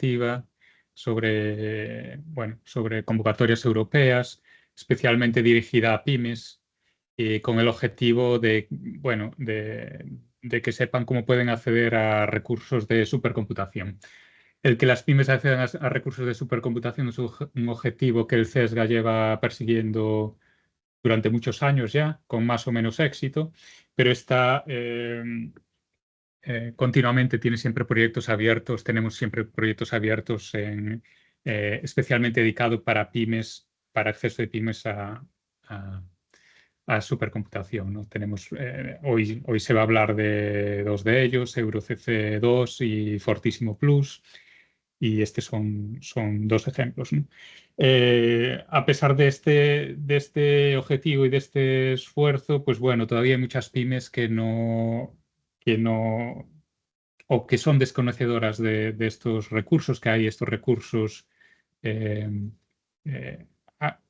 activa sobre convocatorias europeas, especialmente dirigida a pymes, con el objetivo de que sepan cómo pueden acceder a recursos de supercomputación. El que las pymes accedan a recursos de supercomputación es un objetivo que el CESGA lleva persiguiendo durante muchos años ya, con más o menos éxito, pero está continuamente, tiene siempre proyectos abiertos, tenemos siempre proyectos abiertos especialmente dedicados para pymes, para acceso de pymes a supercomputación, ¿no? Tenemos, hoy se va a hablar de dos de ellos, EuroCC2 y Fortissimo Plus, y estos son dos ejemplos, ¿no? A pesar de este objetivo y de este esfuerzo, pues bueno, todavía hay muchas pymes que no o que son desconocedoras de estos recursos, que hay estos recursos eh, eh, a,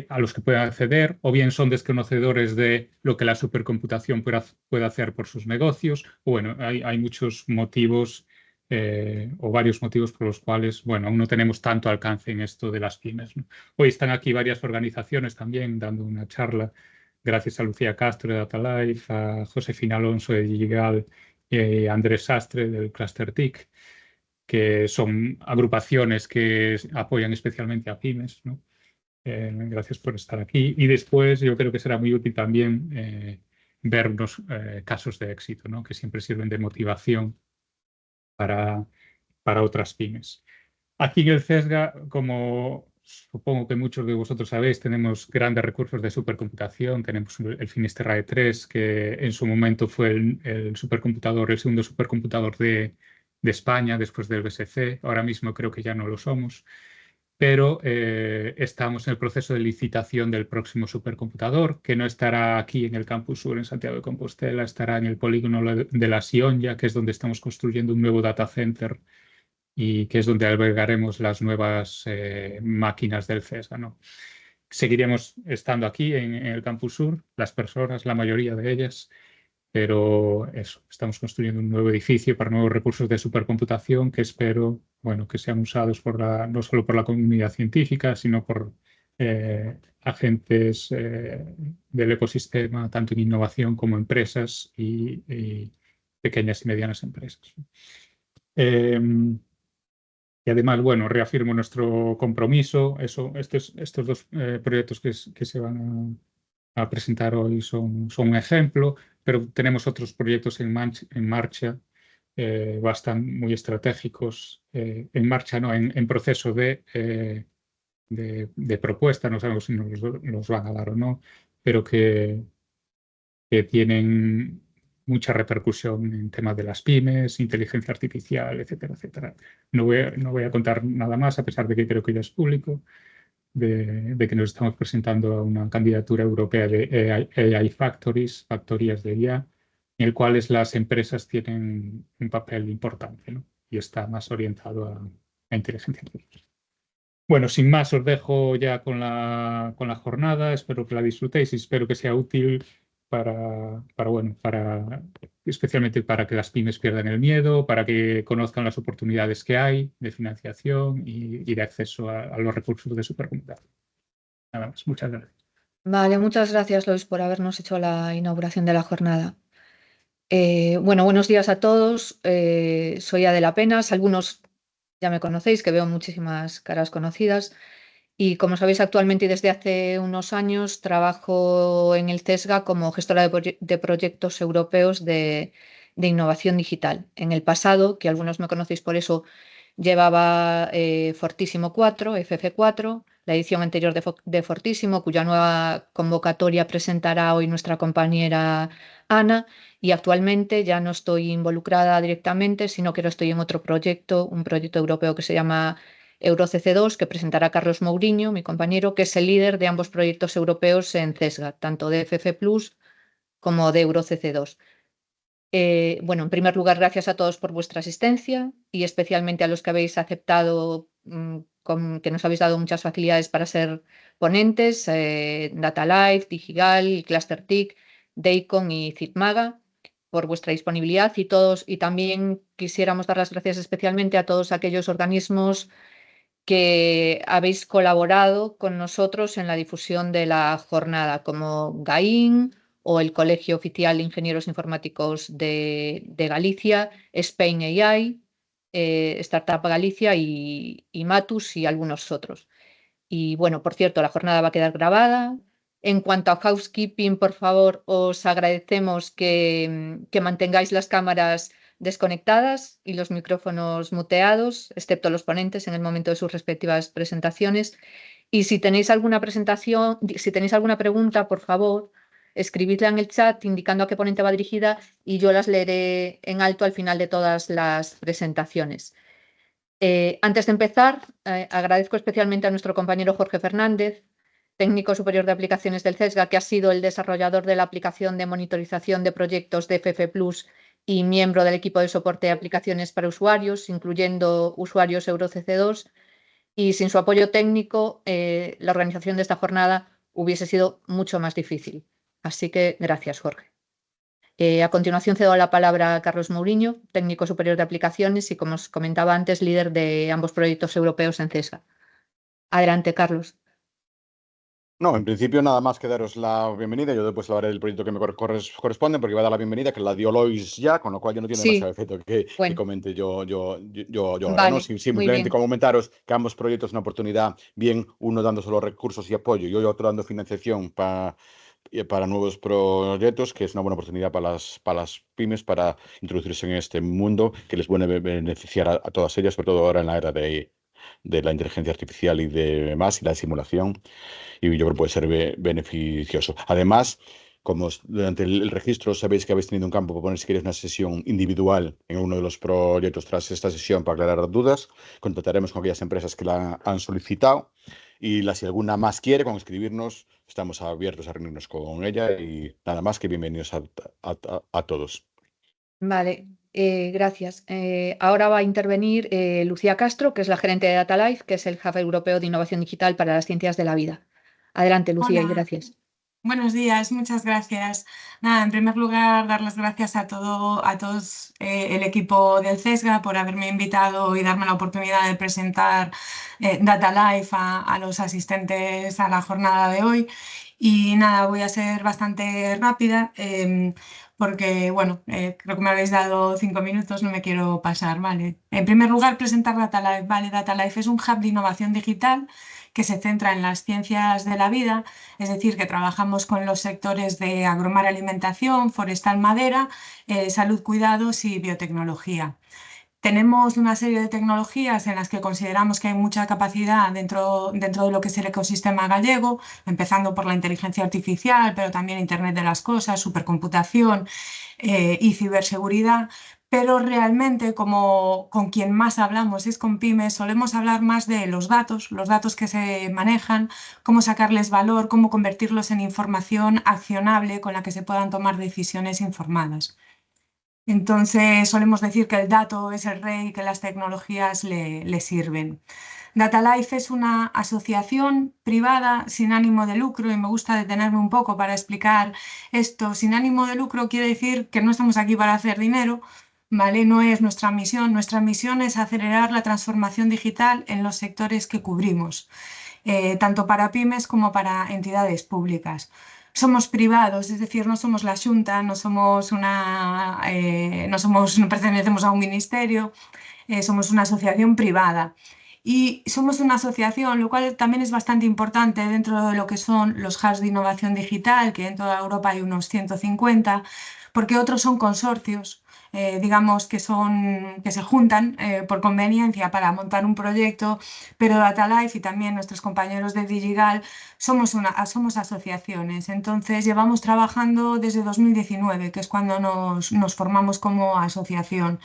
a los que pueden acceder, o bien son desconocedores de lo que la supercomputación puede hacer por sus negocios. Bueno, hay muchos motivos o varios motivos por los cuales, bueno, aún no tenemos tanto alcance en esto de las pymes, ¿no? Hoy están aquí varias organizaciones también dando una charla, gracias a Lucía Castro de DataLife, a Josefina Alonso de Digital y Andrés Sastre del Cluster TIC, que son agrupaciones que apoyan especialmente a pymes, ¿no? Gracias por estar aquí. Y después yo creo que será muy útil también ver unos casos de éxito, ¿no? Que siempre sirven de motivación para otras pymes. Aquí en el CESGA, como supongo que muchos de vosotros sabéis, tenemos grandes recursos de supercomputación. Tenemos el Finisterrae 3, que en su momento fue el segundo supercomputador de España después del BSC. Ahora mismo creo que ya no lo somos, pero estamos en el proceso de licitación del próximo supercomputador, que no estará aquí en el Campus Sur en Santiago de Compostela, estará en el polígono de la Sionja, que es donde estamos construyendo un nuevo data center y que es donde albergaremos las nuevas máquinas del CESGA, ¿no? Seguiremos estando aquí en el Campus Sur, las personas, la mayoría de ellas, pero eso, estamos construyendo un nuevo edificio para nuevos recursos de supercomputación que espero, bueno, que sean usados no solo por la comunidad científica, sino por agentes del ecosistema, tanto en innovación como empresas y pequeñas y medianas empresas. Y además, bueno, reafirmo nuestro compromiso. Estos dos proyectos que se van a presentar hoy son un ejemplo, pero tenemos otros proyectos en marcha bastante muy estratégicos, en marcha, no, en proceso de propuesta, no sabemos si nos los van a dar o no, pero que tienen mucha repercusión en temas de las pymes, inteligencia artificial, etcétera, etcétera. No voy a contar nada más, a pesar de que creo que ya es público, de que nos estamos presentando a una candidatura europea de AI Factories, factorías de IA, en el cual las empresas tienen un papel importante, ¿no? Y está más orientado a inteligencia artificial. Bueno, sin más, os dejo ya con la jornada. Espero que la disfrutéis y espero que sea útil especialmente para que las pymes pierdan el miedo, para que conozcan las oportunidades que hay de financiación y de acceso a los recursos de supercomputación. Nada más, muchas gracias. Vale, muchas gracias, Lois, por habernos hecho la inauguración de la jornada. Bueno, buenos días a todos. Soy Adela Penas. Algunos ya me conocéis, que veo muchísimas caras conocidas. Y como sabéis, actualmente y desde hace unos años trabajo en el CESGA como gestora de proyectos europeos de innovación digital. En el pasado, que algunos me conocéis por eso, llevaba Fortissimo 4, FF4, la edición anterior de Fortissimo, cuya nueva convocatoria presentará hoy nuestra compañera Ana, y actualmente ya no estoy involucrada directamente, sino que ahora estoy en otro proyecto, un proyecto europeo que se llama EuroCC2, que presentará Carlos Mourinho, mi compañero, que es el líder de ambos proyectos europeos en CESGA, tanto de FF Plus como de EuroCC2. Bueno, en primer lugar, gracias a todos por vuestra asistencia y especialmente a los que habéis aceptado, que nos habéis dado muchas facilidades para ser ponentes, DataLife, Digital, Cluster TIC, DACON y CITMAGA. por vuestra disponibilidad y también quisiéramos dar las gracias especialmente a todos aquellos organismos que habéis colaborado con nosotros en la difusión de la jornada, como GAIN o el Colegio Oficial de Ingenieros Informáticos de Galicia, Spain AI, Startup Galicia y Matus y algunos otros. Y bueno, por cierto, la jornada va a quedar grabada. En cuanto a housekeeping, por favor, os agradecemos que mantengáis las cámaras desconectadas y los micrófonos muteados, excepto los ponentes en el momento de sus respectivas presentaciones. Y si tenéis alguna pregunta, por favor, escribidla en el chat indicando a qué ponente va dirigida y yo las leeré en alto al final de todas las presentaciones. Antes de empezar, agradezco especialmente a nuestro compañero Jorge Fernández, técnico superior de aplicaciones del CESGA, que ha sido el desarrollador de la aplicación de monitorización de proyectos de FF Plus y miembro del equipo de soporte de aplicaciones para usuarios, incluyendo usuarios EuroCC2. Y sin su apoyo técnico, la organización de esta jornada hubiese sido mucho más difícil. Así que gracias, Jorge. A continuación cedo la palabra a Carlos Mouriño, técnico superior de aplicaciones y, como os comentaba antes, líder de ambos proyectos europeos en CESGA. Adelante, Carlos. No, en principio nada más que daros la bienvenida. Yo después hablaré del proyecto que me corresponde, porque va a dar la bienvenida, que la dio Lois ya, con lo cual yo no tiene demasiado efecto que comente yo ahora, ¿no? Simplemente comentaros que ambos proyectos son una oportunidad, bien uno dando solo recursos y apoyo y otro dando financiación para nuevos proyectos, que es una buena oportunidad para las pymes para introducirse en este mundo que les puede beneficiar a todas ellas, sobre todo ahora en la era de la inteligencia artificial y demás, y la simulación, y yo creo que puede ser beneficioso. Además, como durante el registro sabéis que habéis tenido un campo para poner si queréis una sesión individual en uno de los proyectos tras esta sesión para aclarar dudas, contactaremos con aquellas empresas que la han solicitado y si alguna más quiere, con escribirnos, estamos abiertos a reunirnos con ella y nada más, que bienvenidos a todos. Vale, gracias. Ahora va a intervenir Lucía Castro, que es la gerente de DataLife, que es el Hub Europeo de Innovación Digital para las Ciencias de la Vida. Adelante, Lucía, y gracias. Buenos días, muchas gracias. Nada, en primer lugar, dar las gracias a todos el equipo del CESGA por haberme invitado y darme la oportunidad de presentar DataLife a los asistentes a la jornada de hoy. Y nada, voy a ser bastante rápida porque, bueno, creo que me habéis dado 5 minutos, no me quiero pasar, ¿vale? En primer lugar, presentar DataLife, ¿vale? DataLife es un hub de innovación digital que se centra en las ciencias de la vida, es decir, que trabajamos con los sectores de agromar alimentación, forestal madera, salud cuidados y biotecnología. Tenemos una serie de tecnologías en las que consideramos que hay mucha capacidad dentro de lo que es el ecosistema gallego, empezando por la inteligencia artificial, pero también Internet de las cosas, supercomputación y ciberseguridad. Pero realmente, como con quien más hablamos es con pymes, solemos hablar más de los datos que se manejan, cómo sacarles valor, cómo convertirlos en información accionable con la que se puedan tomar decisiones informadas. Entonces solemos decir que el dato es el rey y que las tecnologías le sirven. DataLife es una asociación privada sin ánimo de lucro y me gusta detenerme un poco para explicar esto. Sin ánimo de lucro quiere decir que no estamos aquí para hacer dinero, ¿vale? No es nuestra misión. Nuestra misión es acelerar la transformación digital en los sectores que cubrimos, tanto para pymes como para entidades públicas. Somos privados, es decir, no somos la Xunta, no pertenecemos a un ministerio, somos una asociación privada. Y somos una asociación, lo cual también es bastante importante dentro de lo que son los hubs de innovación digital, que en toda Europa hay unos 150, porque otros son consorcios, digamos que se juntan por conveniencia para montar un proyecto, pero DataLife y también nuestros compañeros de Digital somos asociaciones. Entonces llevamos trabajando desde 2019, que es cuando nos formamos como asociación,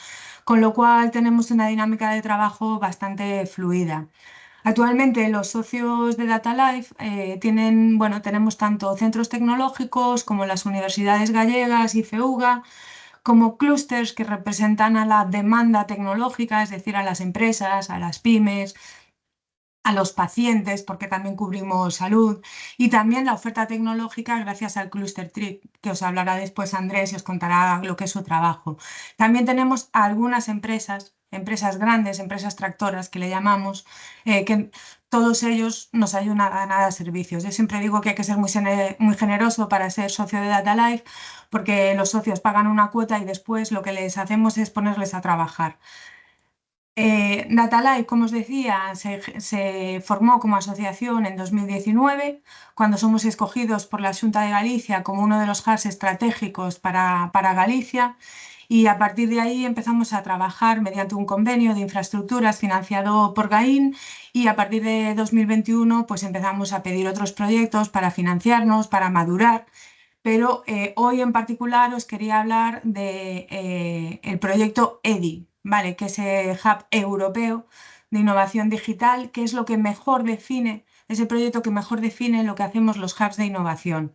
con lo cual tenemos una dinámica de trabajo bastante fluida. Actualmente los socios de DataLife tenemos tanto centros tecnológicos como las universidades gallegas y FEUGA, como clústeres que representan a la demanda tecnológica, es decir, a las empresas, a las pymes, a los pacientes, porque también cubrimos salud, y también la oferta tecnológica gracias al Cluster Trip, que os hablará después Andrés y os contará lo que es su trabajo. También tenemos algunas empresas grandes, empresas tractoras que le llamamos, que todos ellos nos ayudan a dar servicios. Yo siempre digo que hay que ser muy generoso para ser socio de Data Life, porque los socios pagan una cuota y después lo que les hacemos es ponerles a trabajar. Data Life, como os decía, se formó como asociación en 2019, cuando somos escogidos por la Xunta de Galicia como uno de los hubs estratégicos para Galicia, y a partir de ahí empezamos a trabajar mediante un convenio de infraestructuras financiado por GAIN, y a partir de 2021 pues empezamos a pedir otros proyectos para financiarnos, para madurar. Pero hoy en particular os quería hablar del proyecto EDI, ¿vale? Que es el Hub Europeo de Innovación Digital, que es lo que mejor define, es el proyecto que mejor define lo que hacemos los hubs de innovación.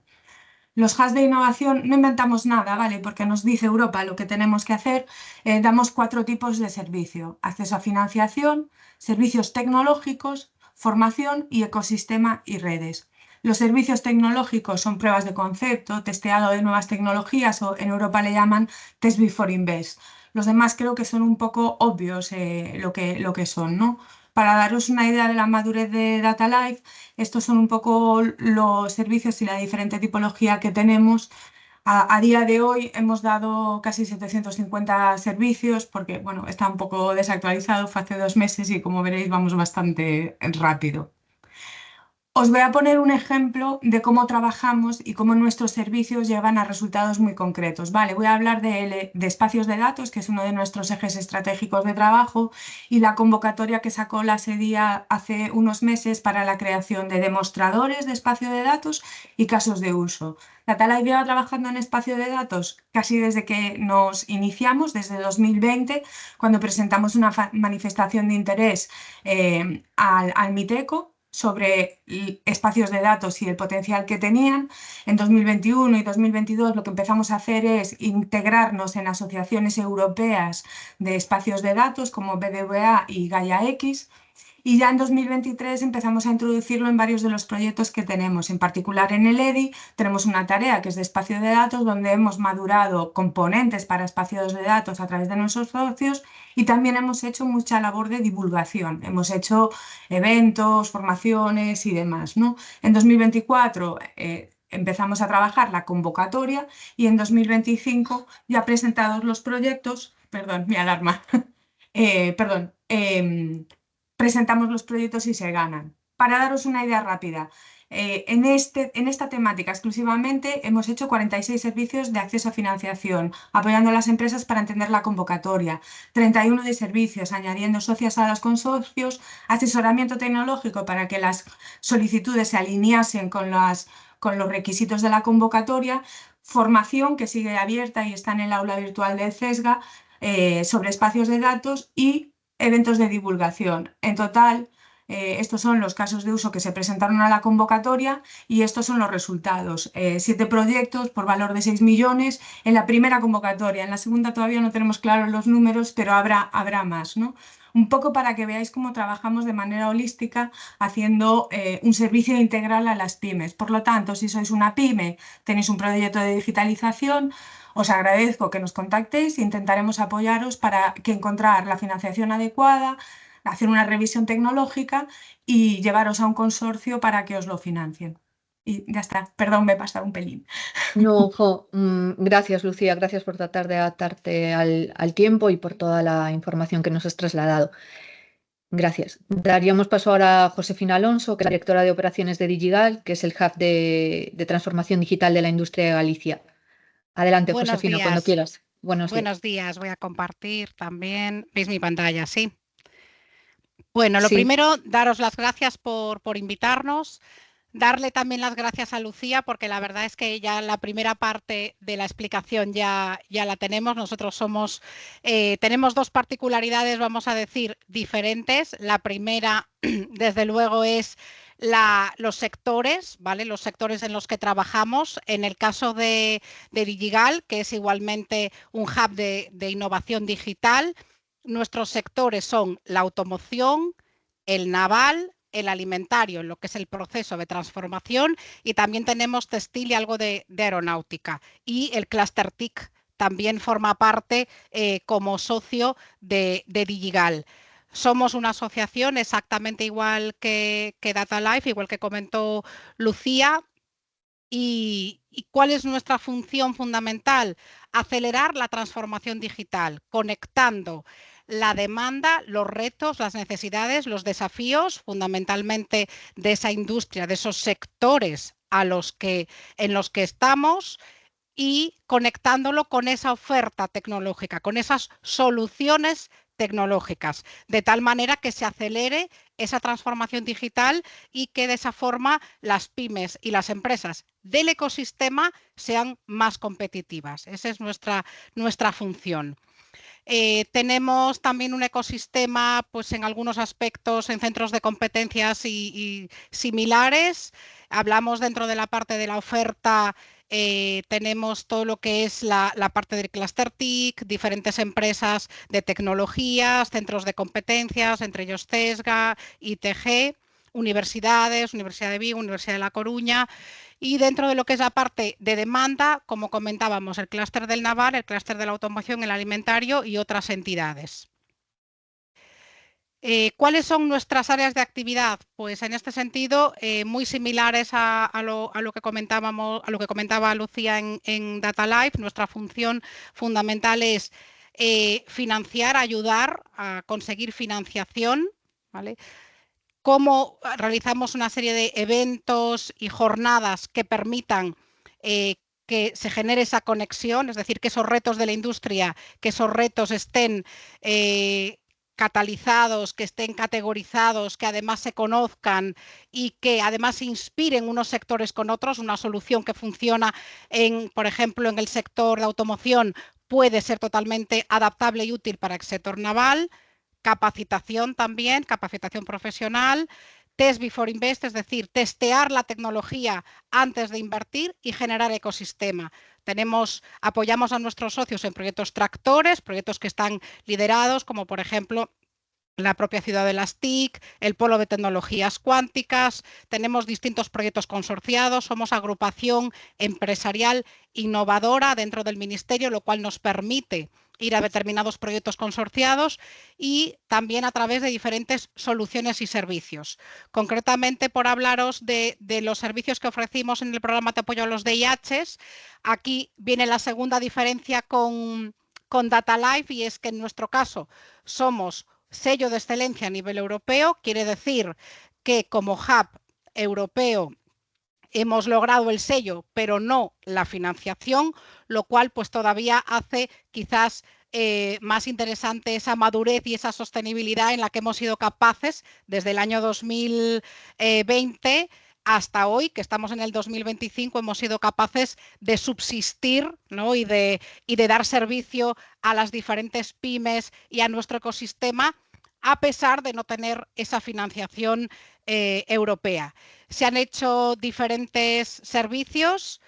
Los hubs de innovación no inventamos nada, ¿vale? Porque nos dice Europa lo que tenemos que hacer. Damos 4 tipos de servicio: acceso a financiación, servicios tecnológicos, formación y ecosistema y redes. Los servicios tecnológicos son pruebas de concepto, testeado de nuevas tecnologías, o en Europa le llaman Test Before Invest. Los demás creo que son un poco obvios lo que son, ¿no? Para daros una idea de la madurez de Data Life, estos son un poco los servicios y la diferente tipología que tenemos. A día de hoy hemos dado casi 750 servicios, porque bueno, está un poco desactualizado, fue hace 2 meses y como veréis vamos bastante rápido. Os voy a poner un ejemplo de cómo trabajamos y cómo nuestros servicios llevan a resultados muy concretos. Vale, voy a hablar de espacios de datos, que es uno de nuestros ejes estratégicos de trabajo, y la convocatoria que sacó la SEDIA hace unos meses para la creación de demostradores de espacio de datos y casos de uso. Data Life lleva trabajando en espacio de datos casi desde que nos iniciamos, desde 2020, cuando presentamos una manifestación de interés al MITECO sobre espacios de datos y el potencial que tenían. En 2021 y 2022 lo que empezamos a hacer es integrarnos en asociaciones europeas de espacios de datos como BBVA y Gaia-X, y ya en 2023 empezamos a introducirlo en varios de los proyectos que tenemos. En particular en el EDI tenemos una tarea que es de espacio de datos, donde hemos madurado componentes para espacios de datos a través de nuestros socios, y también hemos hecho mucha labor de divulgación. Hemos hecho eventos, formaciones y demás, ¿no? En 2024 empezamos a trabajar la convocatoria, y en 2025 ya presentados los proyectos, perdón, mi alarma, presentamos los proyectos y se ganan. Para daros una idea rápida, en esta temática exclusivamente hemos hecho 46 servicios de acceso a financiación, apoyando a las empresas para entender la convocatoria, 31 de servicios, añadiendo socias a los consorcios, asesoramiento tecnológico para que las solicitudes se alineasen con los requisitos de la convocatoria, formación que sigue abierta y está en el aula virtual del CESGA sobre espacios de datos, y eventos de divulgación. En total, estos son los casos de uso que se presentaron a la convocatoria, y estos son los resultados. 7 proyectos por valor de 6 millones en la primera convocatoria. En la segunda todavía no tenemos claros los números, pero habrá más, ¿no? Un poco para que veáis cómo trabajamos de manera holística, haciendo un servicio integral a las pymes. Por lo tanto, si sois una pyme, tenéis un proyecto de digitalización, os agradezco que nos contactéis e intentaremos apoyaros para que encontrar la financiación adecuada, hacer una revisión tecnológica y llevaros a un consorcio para que os lo financien. Y ya está, perdón, me he pasado un pelín. No, gracias, Lucía, gracias por tratar de adaptarte al tiempo y por toda la información que nos has trasladado. Gracias. Daríamos paso ahora a Josefina Alonso, que es la directora de operaciones de Digigal, que es el hub de transformación digital de la industria de Galicia. Adelante, Josefina, cuando quieras. Buenos días, voy a compartir también. ¿Veis mi pantalla? Sí. Bueno, lo primero, daros las gracias por invitarnos. Darle también las gracias a Lucía, porque la verdad es que ya la primera parte de la explicación ya la tenemos. Nosotros tenemos 2 particularidades, vamos a decir, diferentes. La primera, desde luego, es los sectores, ¿vale? Los sectores en los que trabajamos. En el caso de Digigal, que es igualmente un hub de innovación digital, nuestros sectores son la automoción, el naval, el alimentario, en lo que es el proceso de transformación, y también tenemos textil y algo de aeronáutica. Y el clúster TIC también forma parte como socio de Digigal. Somos una asociación exactamente igual que Data Life, igual que comentó Lucía. ¿Y cuál es nuestra función fundamental? Acelerar la transformación digital, conectando la demanda, los retos, las necesidades, los desafíos fundamentalmente de esa industria, de esos sectores en los que estamos, y conectándolo con esa oferta tecnológica, con esas soluciones tecnológicas, de tal manera que se acelere esa transformación digital y que de esa forma las pymes y las empresas del ecosistema sean más competitivas. Esa es nuestra función. Tenemos también un ecosistema, pues en algunos aspectos, en centros de competencias y similares. Hablamos dentro de la parte de la oferta. Tenemos todo lo que es la parte del Cluster TIC, diferentes empresas de tecnologías, centros de competencias, entre ellos CESGA, ITG, universidades, Universidad de Vigo, Universidad de La Coruña. Y dentro de lo que es la parte de demanda, como comentábamos, el clúster del naval, el clúster de la automoción, el alimentario y otras entidades. ¿Cuáles son nuestras áreas de actividad? Pues en este sentido, muy similares a lo que comentaba Lucía en Data Life. Nuestra función fundamental es financiar, ayudar a conseguir financiación, ¿vale? Cómo realizamos una serie de eventos y jornadas que permitan que se genere esa conexión, es decir, que esos retos de la industria, que esos retos estén catalizados, que estén categorizados, que además se conozcan y que además se inspiren unos sectores con otros. Una solución que funciona, por ejemplo, en el sector de automoción puede ser totalmente adaptable y útil para el sector naval. Capacitación también, capacitación profesional, test before invest, es decir, testear la tecnología antes de invertir y generar ecosistema. Apoyamos a nuestros socios en proyectos tractores, proyectos que están liderados, como por ejemplo la propia ciudad de las TIC, el polo de tecnologías cuánticas. Tenemos distintos proyectos consorciados, somos agrupación empresarial innovadora dentro del ministerio, lo cual nos permite ir a determinados proyectos consorciados y también a través de diferentes soluciones y servicios. Concretamente, por hablaros de los servicios que ofrecimos en el programa de apoyo a los DIHs, aquí viene la segunda diferencia con Data Life, y es que en nuestro caso somos sello de excelencia a nivel europeo. Quiere decir que como hub europeo hemos logrado el sello, pero no la financiación, lo cual pues todavía hace quizás más interesante esa madurez y esa sostenibilidad en la que hemos sido capaces desde el año 2020 hasta hoy, que estamos en el 2025, hemos sido capaces de subsistir, ¿no? y de dar servicio a las diferentes pymes y a nuestro ecosistema, a pesar de no tener esa financiación europea. Se han hecho diferentes servicios,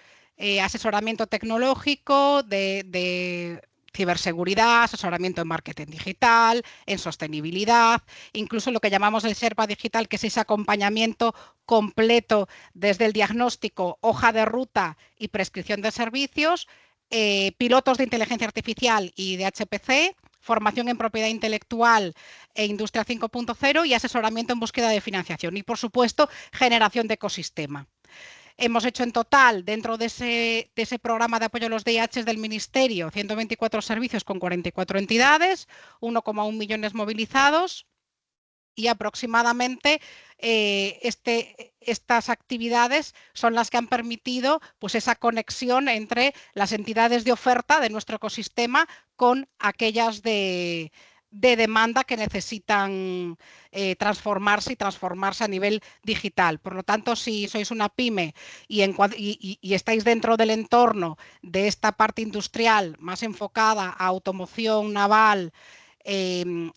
asesoramiento tecnológico, de ciberseguridad, asesoramiento en marketing digital, en sostenibilidad, incluso lo que llamamos el Sherpa Digital, que es ese acompañamiento completo desde el diagnóstico, hoja de ruta y prescripción de servicios, pilotos de inteligencia artificial y de HPC, formación en propiedad intelectual e industria 5.0 y asesoramiento en búsqueda de financiación y, por supuesto, generación de ecosistema. Hemos hecho en total, dentro de ese programa de apoyo a los DIHs del Ministerio, 124 servicios con 44 entidades, 1,1 millones movilizados y aproximadamente estas actividades son las que han permitido pues, esa conexión entre las entidades de oferta de nuestro ecosistema con aquellas de demanda que necesitan transformarse a nivel digital. Por lo tanto, si sois una pyme y estáis dentro del entorno de esta parte industrial más enfocada a automoción naval,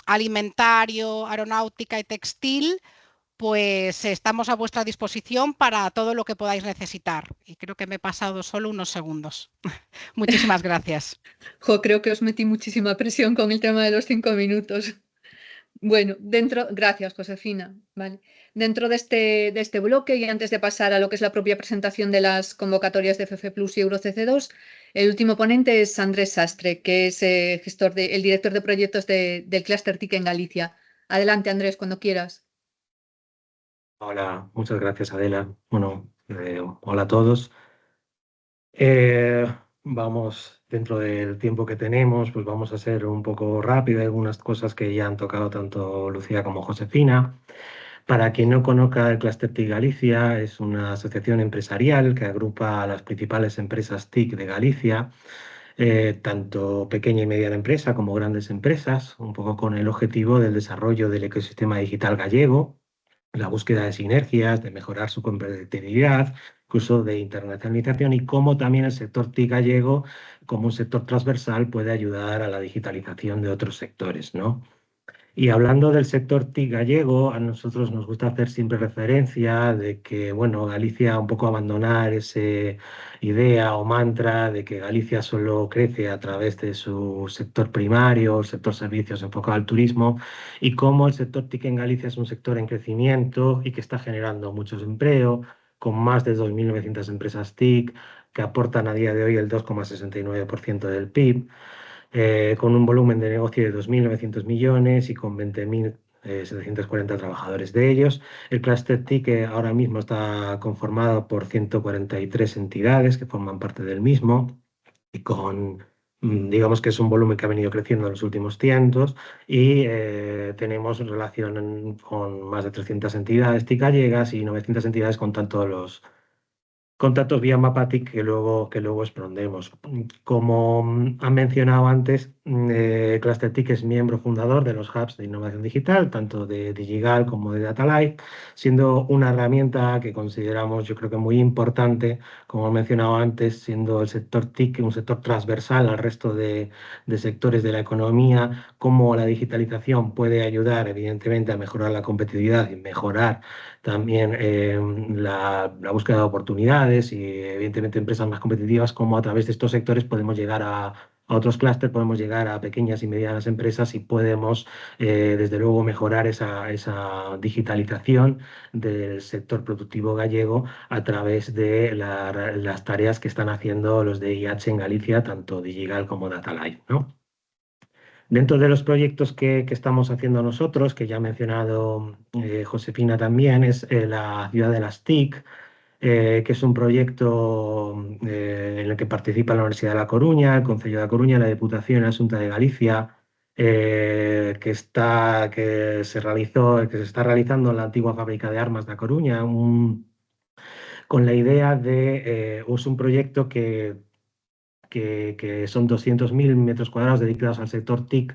alimentario, aeronáutica y textil, pues estamos a vuestra disposición para todo lo que podáis necesitar. Y creo que me he pasado solo unos segundos. Muchísimas gracias. Creo que os metí muchísima presión con el tema de los 5 minutos. Bueno, gracias, Josefina. Vale. Dentro de este bloque, y antes de pasar a lo que es la propia presentación de las convocatorias de FF Plus y EuroCC2, el último ponente es Andrés Sastre, que es el director de proyectos del Cluster TIC en Galicia. Adelante, Andrés, cuando quieras. Hola, muchas gracias, Adela. Bueno, hola a todos. Vamos, dentro del tiempo que tenemos, pues vamos a ser un poco rápido. Hay algunas cosas que ya han tocado tanto Lucía como Josefina. Para quien no conozca, el Cluster TIC Galicia es una asociación empresarial que agrupa a las principales empresas TIC de Galicia, tanto pequeña y mediana empresa como grandes empresas, un poco con el objetivo del desarrollo del ecosistema digital gallego, la búsqueda de sinergias, de mejorar su competitividad, incluso de internacionalización, y cómo también el sector TIC gallego, como un sector transversal, puede ayudar a la digitalización de otros sectores, ¿no? Y hablando del sector TIC gallego, a nosotros nos gusta hacer siempre referencia de que, bueno, Galicia un poco abandonar esa idea o mantra de que Galicia solo crece a través de su sector primario, el sector servicios enfocado al turismo, y cómo el sector TIC en Galicia es un sector en crecimiento y que está generando mucho empleo, con más de 2.900 empresas TIC que aportan a día de hoy el 2,69% del PIB. Con un volumen de negocio de 2.900 millones y con 20.740 trabajadores de ellos. El Cluster TIC ahora mismo está conformado por 143 entidades que forman parte del mismo y digamos que es un volumen que ha venido creciendo en los últimos tiempos, y tenemos relación con más de 300 entidades TIC gallegas y 900 entidades con tanto los contactos vía Mapatic que luego expondremos. Como han mencionado antes, Cluster TIC es miembro fundador de los hubs de innovación digital, tanto de Digigal como de DataLife, siendo una herramienta que consideramos, yo creo que muy importante, como he mencionado antes, siendo el sector TIC un sector transversal al resto de sectores de la economía, cómo la digitalización puede ayudar, evidentemente, a mejorar la competitividad y mejorar también la búsqueda de oportunidades y, evidentemente, empresas más competitivas, como a través de estos sectores podemos llegar a otros clústeres, podemos llegar a pequeñas y medianas empresas y podemos, desde luego, mejorar esa digitalización del sector productivo gallego a través de las tareas que están haciendo los de IH en Galicia, tanto Digigal como DataLife, ¿no? Dentro de los proyectos que estamos haciendo nosotros, que ya ha mencionado Josefina también, es la Ciudad de las TIC, que es un proyecto en el que participa la Universidad de La Coruña, el Concello de La Coruña, la Diputación y la Xunta de Galicia, que se está realizando en la antigua fábrica de armas de La Coruña, con la idea de es un proyecto que son 200.000 metros cuadrados dedicados al sector TIC,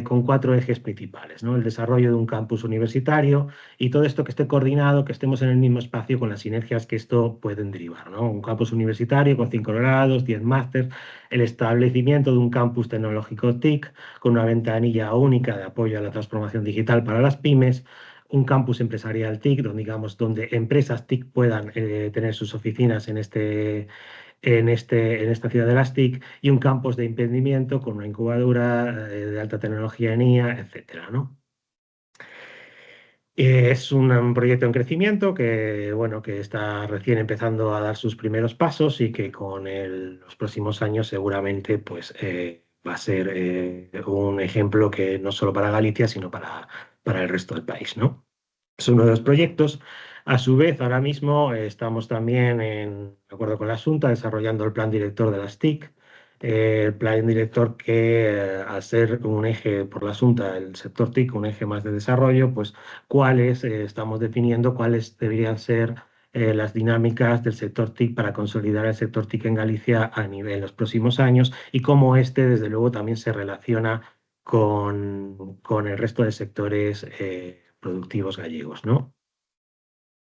con 4 ejes principales, ¿no? El desarrollo de un campus universitario y todo esto que esté coordinado, que estemos en el mismo espacio con las sinergias que esto pueden derivar, ¿no? Un campus universitario con 5 grados, 10 másters, el establecimiento de un campus tecnológico TIC con una ventanilla única de apoyo a la transformación digital para las pymes, un campus empresarial TIC, donde empresas TIC puedan tener sus oficinas en esta ciudad de las TIC, y un campus de emprendimiento con una incubadora de alta tecnología en IA, etcétera, ¿no? Es un proyecto en crecimiento que, bueno, que está recién empezando a dar sus primeros pasos y que con los próximos años seguramente pues, va a ser un ejemplo que no solo para Galicia, sino para el resto del país, ¿no? Es uno de los proyectos. A su vez, ahora mismo estamos también, de acuerdo con la Xunta, desarrollando el plan director de las TIC. El plan director que, al ser un eje por la Xunta, el sector TIC, un eje más de desarrollo, pues estamos definiendo cuáles deberían ser las dinámicas del sector TIC para consolidar el sector TIC en Galicia en los próximos años, y cómo desde luego, también se relaciona con el resto de sectores productivos gallegos, ¿no?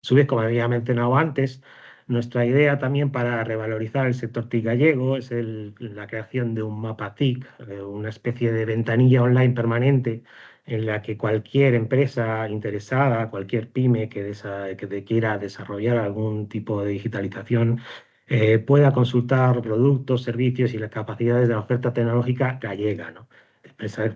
A su vez, como había mencionado antes, nuestra idea también para revalorizar el sector TIC gallego es la creación de un mapa TIC, una especie de ventanilla online permanente en la que cualquier empresa interesada, cualquier pyme que quiera desarrollar algún tipo de digitalización, pueda consultar productos, servicios y las capacidades de la oferta tecnológica gallega, ¿no?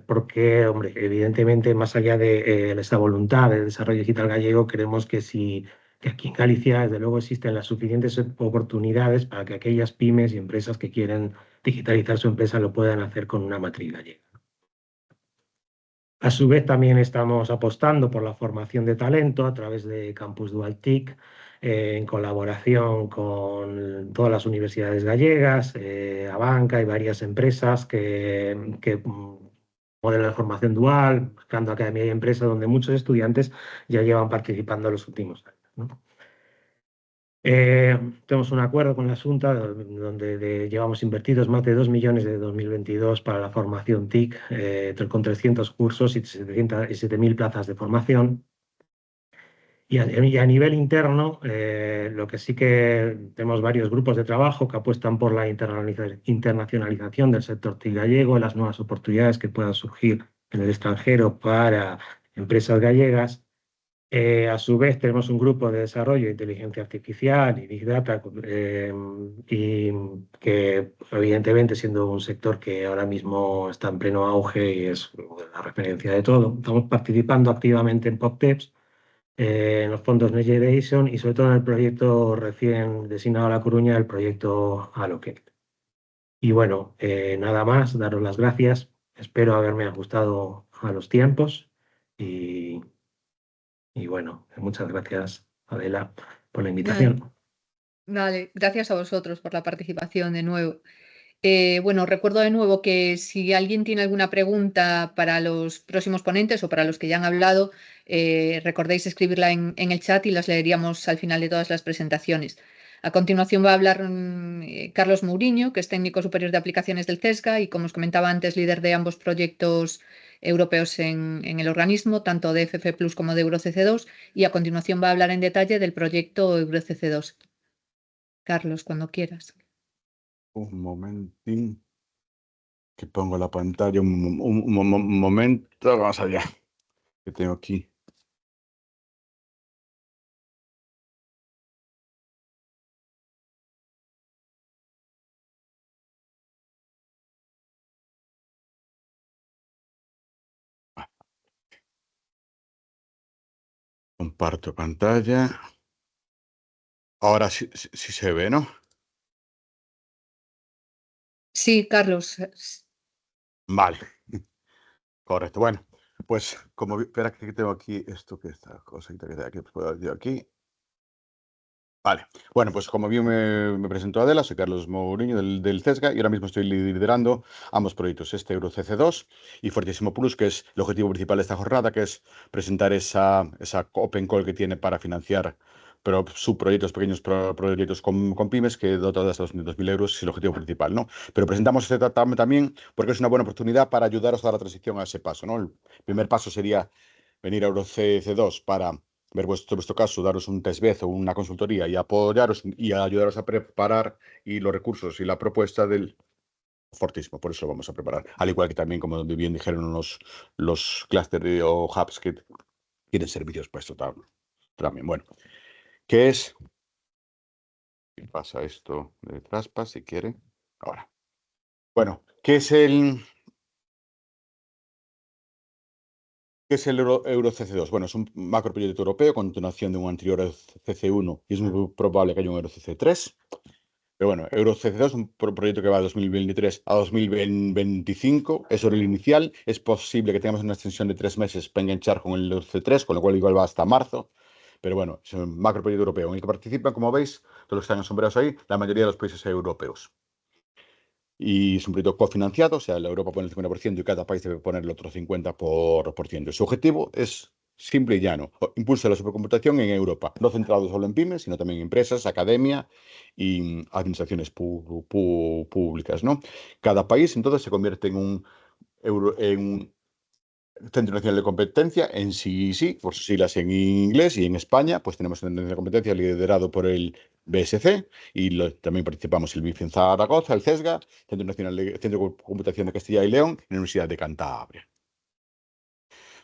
Porque, hombre, evidentemente, más allá de esa voluntad de desarrollo digital gallego, creemos que aquí en Galicia, desde luego, existen las suficientes oportunidades para que aquellas pymes y empresas que quieren digitalizar su empresa lo puedan hacer con una matriz gallega. A su vez, también estamos apostando por la formación de talento a través de Campus Dual TIC, en colaboración con todas las universidades gallegas, Abanca y varias empresas que modelo de formación dual, buscando academia y empresa, donde muchos estudiantes ya llevan participando en los últimos años, ¿no? Tenemos un acuerdo con la Xunta donde llevamos invertidos más de 2 millones de 2022 para la formación TIC, con 300 cursos y 7.000 plazas de formación. Y a nivel interno, lo que sí que tenemos varios grupos de trabajo que apuestan por la internacionalización del sector TIC gallego y las nuevas oportunidades que puedan surgir en el extranjero para empresas gallegas. A su vez, tenemos un grupo de desarrollo de inteligencia artificial y Big Data, y que evidentemente, siendo un sector que ahora mismo está en pleno auge y es la referencia de todo, estamos participando activamente en PopTeps, en los fondos Next Generation y sobre todo en el proyecto recién designado a La Coruña, el proyecto Allocate. Y bueno, nada más, daros las gracias. Espero haberme ajustado a los tiempos y bueno, muchas gracias, Adela, por la invitación. Vale, gracias a vosotros por la participación de nuevo. Bueno, recuerdo de nuevo que si alguien tiene alguna pregunta para los próximos ponentes o para los que ya han hablado, recordéis escribirla en el chat y las leeríamos al final de todas las presentaciones. A continuación va a hablar Carlos Mourinho, que es técnico superior de aplicaciones del CESGA y, como os comentaba antes, líder de ambos proyectos europeos en el organismo, tanto de FF Plus como de EuroCC2, y a continuación va a hablar en detalle del proyecto EuroCC2. Carlos, cuando quieras. Un momentín, que pongo la pantalla, un momento, vamos allá, que tengo aquí. Comparto pantalla. Ahora sí se ve, ¿no? Sí, Carlos. Vale. Correcto. Bueno, pues como espera que tengo aquí esto, que esta cosita que tengo aquí, pues puedo decir aquí. Vale. Bueno, pues como bien me presentó Adela, soy Carlos Mourinho del CESGA y ahora mismo estoy liderando ambos proyectos, este EuroCC2 y Fortissimo Plus, que es el objetivo principal de esta jornada, que es presentar esa Open Call que tiene para financiar subproyectos, pequeños proyectos con pymes, que dota de hasta 200.000 euros, es el objetivo principal, ¿no? Pero presentamos este tratamiento también porque es una buena oportunidad para ayudaros a dar la transición a ese paso, ¿no? El primer paso sería venir a EuroCC2 para ver vuestro caso, daros un test bed o una consultoría y apoyaros y ayudaros a preparar y los recursos y la propuesta del Fortissimo. Por eso lo vamos a preparar. Al igual que también, como bien dijeron los clústeres o hubs que tienen servicios para esto también. Bueno, ¿qué es? ¿Qué pasa esto de Traspas, si quiere? Ahora. Bueno, ¿qué es el EuroCC2? Bueno, es un macroproyecto europeo, continuación de un anterior CC1 y es muy probable que haya un EuroCC3. Pero bueno, EuroCC2 es un proyecto que va de 2023 a 2025. Es sobre el inicial. Es posible que tengamos una extensión de 3 meses para enganchar con el EuroCC3, con lo cual igual va hasta marzo. Pero bueno, es un macroproyecto europeo en el que participan, como veis, todos los que están ensombrados ahí, la mayoría de los países europeos. Y es un proyecto cofinanciado, o sea, la Europa pone el 50% y cada país debe poner el otro 50%. Su objetivo es simple y llano: impulsa la supercomputación en Europa, no centrado solo en pymes, sino también en empresas, academia y administraciones públicas, ¿no? Cada país entonces se convierte en un Centro Nacional de Competencia, en CIC, por sus siglas en inglés, y en España pues tenemos un Centro de Competencia liderado por el BSC y también participamos el BIF en Zaragoza, el CESGA, Centro de Computación de Castilla y León y la Universidad de Cantabria.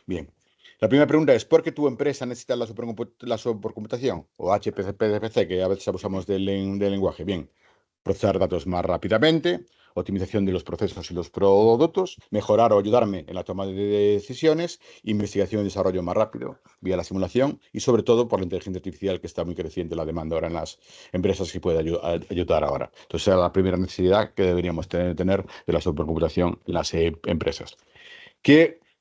Bien, la primera pregunta es: ¿por qué tu empresa necesita la supercomputación o HPC, que a veces abusamos del lenguaje? Bien, procesar datos más rápidamente, optimización de los procesos y los productos, mejorar o ayudarme en la toma de decisiones, investigación y desarrollo más rápido vía la simulación y sobre todo por la inteligencia artificial que está muy creciente la demanda ahora en las empresas y puede ayudar ahora. Entonces, esa es la primera necesidad que deberíamos tener de la supercomputación en las empresas.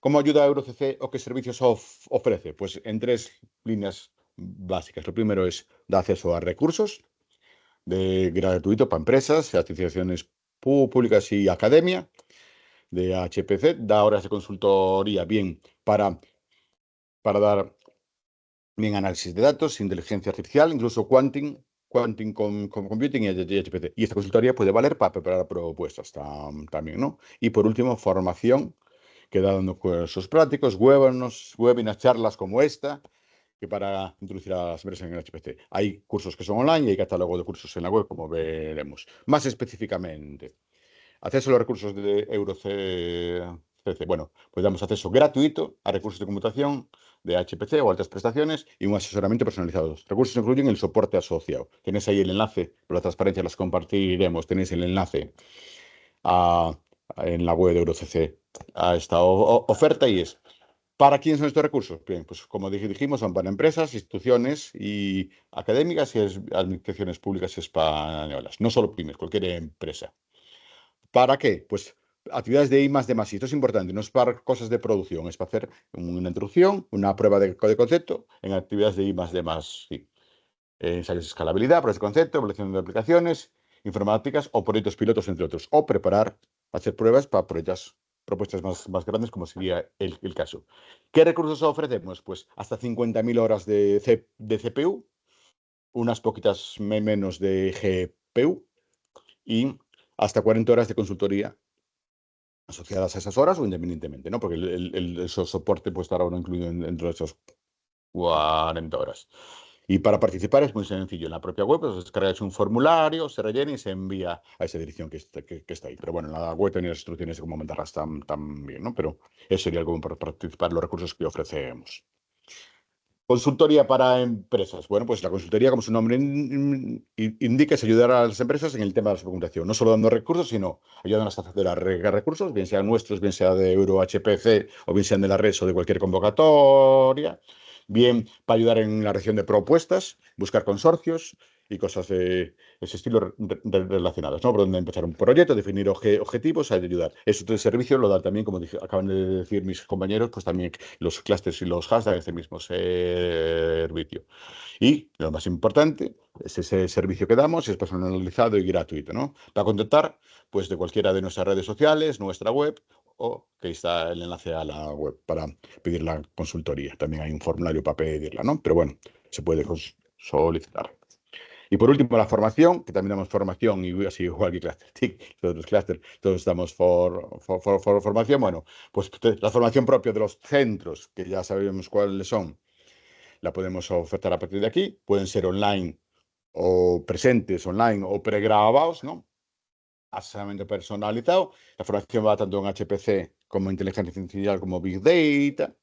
¿Cómo ayuda a EuroCC o qué servicios ofrece? Pues en 3 líneas básicas. Lo primero es dar acceso a recursos gratuito para empresas, asociaciones públicas y academia de HPC. Da horas de consultoría bien para dar bien análisis de datos, inteligencia artificial, incluso quantum computing y HPC. Y esta consultoría puede valer para preparar propuestas también, ¿no? Y por último, formación, que da dando cursos prácticos, webinars, charlas como esta, que para introducir a las empresas en el HPC. Hay cursos que son online y hay catálogo de cursos en la web, como veremos. Más específicamente, acceso a los recursos de EuroCC. Bueno, pues damos acceso gratuito a recursos de computación de HPC o altas prestaciones y un asesoramiento personalizado. Los recursos incluyen el soporte asociado. Tenéis ahí el enlace, por la transparencia las compartiremos, tenéis el enlace en la web de EuroCC a esta oferta y es. ¿Para quiénes son estos recursos? Bien, pues como dijimos, son para empresas, instituciones y académicas y administraciones públicas españolas. No solo pymes, cualquier empresa. ¿Para qué? Pues actividades de I+D+I. Esto es importante, no es para cosas de producción, es para hacer una introducción, una prueba de concepto en actividades de I+D+I. Ensayos de escalabilidad, pruebas de concepto, evaluación de aplicaciones, informáticas o proyectos pilotos, entre otros. O hacer pruebas para propuestas más grandes, como sería el caso. ¿Qué recursos ofrecemos? Pues hasta 50.000 horas de CPU, unas poquitas menos de GPU y hasta 40 horas de consultoría asociadas a esas horas o independientemente, ¿no? Porque el soporte puede estar ahora incluido dentro de esas 40 horas. Y para participar es muy sencillo. En la propia web os descargáis un formulario, se rellena y se envía a esa dirección que está ahí. Pero bueno, en la web tenéis las instrucciones de cómo mandarlas también, ¿no? Pero eso sería algo para participar en los recursos que ofrecemos. Consultoría para empresas. Bueno, pues la consultoría, como su nombre indica, es ayudar a las empresas en el tema de la supercomputación. No solo dando recursos, sino ayudándolas a hacer recursos, bien sean nuestros, bien sea de EuroHPC o bien sean de la red o de cualquier convocatoria. Bien para ayudar en la región de propuestas, buscar consorcios y cosas de ese estilo relacionadas, ¿no? Por donde empezar un proyecto, definir objetivos, ayudar. Eso de servicio lo da también, como acaban de decir mis compañeros, pues también los clusters y los hashtags de este mismo servicio. Y lo más importante es ese servicio que damos, es personalizado y gratuito, ¿no? Para contactar, pues de cualquiera de nuestras redes sociales, nuestra web, o que está el enlace a la web para pedir la consultoría. También hay un formulario para pedirla, ¿no? Pero bueno, se puede solicitar. Y por último, la formación, que también damos formación, y así igual que ClusterTIC, los otros clusters, todos damos formación. Bueno, pues la formación propia de los centros, que ya sabemos cuáles son, la podemos ofertar a partir de aquí. Pueden ser online o presentes, online o pregrabados, ¿no? Asesoramiento personalizado. La formación va tanto en HPC como inteligencia artificial, como Big Data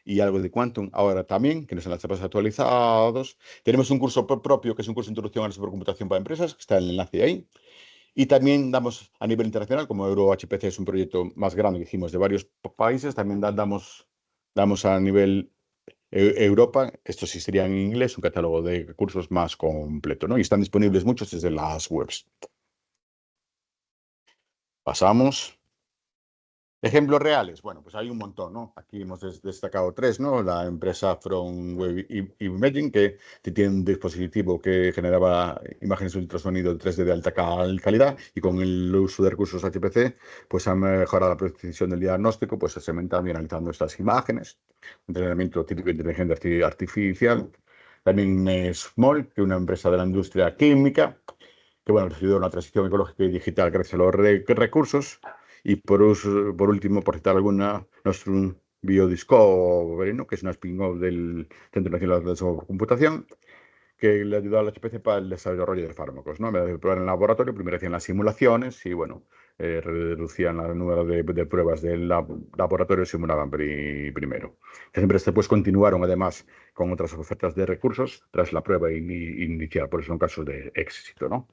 y algo de Quantum ahora también, que nos han las actualizados. Tenemos un curso propio, que es un curso de introducción a la supercomputación para empresas, que está el enlace ahí. Y también damos a nivel internacional, como EuroHPC es un proyecto más grande que hicimos de varios países, también damos a nivel Europa, esto sí sería en inglés, un catálogo de cursos más completo, ¿no? Y están disponibles muchos desde las webs. Pasamos. Ejemplos reales, bueno, pues hay un montón, ¿no? Aquí hemos destacado 3, ¿no? La empresa From Web Imaging, que tiene un dispositivo que generaba imágenes de ultrasonido 3D de alta calidad y con el uso de recursos HPC, pues ha mejorado la precisión del diagnóstico, pues segmentando y analizando estas imágenes. Entrenamiento típico de inteligencia artificial. También Small, que es una empresa de la industria química, que, bueno, recibió una transición ecológica y digital gracias a los recursos. Y por último, por citar alguna, Nostrum Biodiscovery, ¿no? Que es una spin-off del Centro Nacional de Supercomputación, que le ayudó al HPC para el desarrollo de fármacos, ¿no? En vez de probar en el laboratorio, primero hacían las simulaciones y, bueno, reducían el número de pruebas del laboratorio y simulaban primero. Las empresas después continuaron, además, con otras ofertas de recursos tras la prueba inicial, por eso son casos de éxito, ¿no?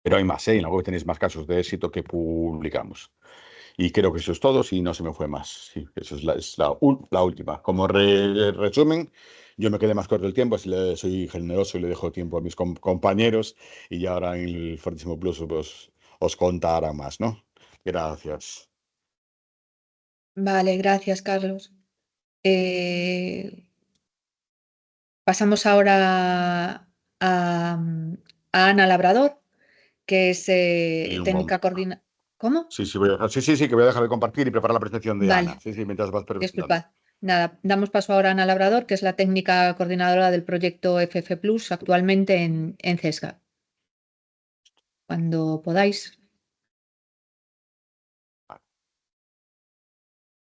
Pero hay más, en la web tenéis más casos de éxito que publicamos. Y creo que eso es todo, si no se me fue más. Sí, eso es la última. Como resumen, yo me quedé más corto el tiempo, así soy generoso y le dejo tiempo a mis compañeros y ya ahora en el Fortísimo Plus pues, os contará más, ¿no? Gracias. Vale, gracias, Carlos. Pasamos ahora a Ana Labrador, que es técnica coordinadora. ¿Cómo? Sí, que voy a dejar de compartir y preparar la presentación de Vale. Ana. Sí, mientras vas presentando. Disculpad. Nada, damos paso ahora a Ana Labrador, que es la técnica coordinadora del proyecto FF Plus actualmente en CESGA. Cuando podáis. Vale.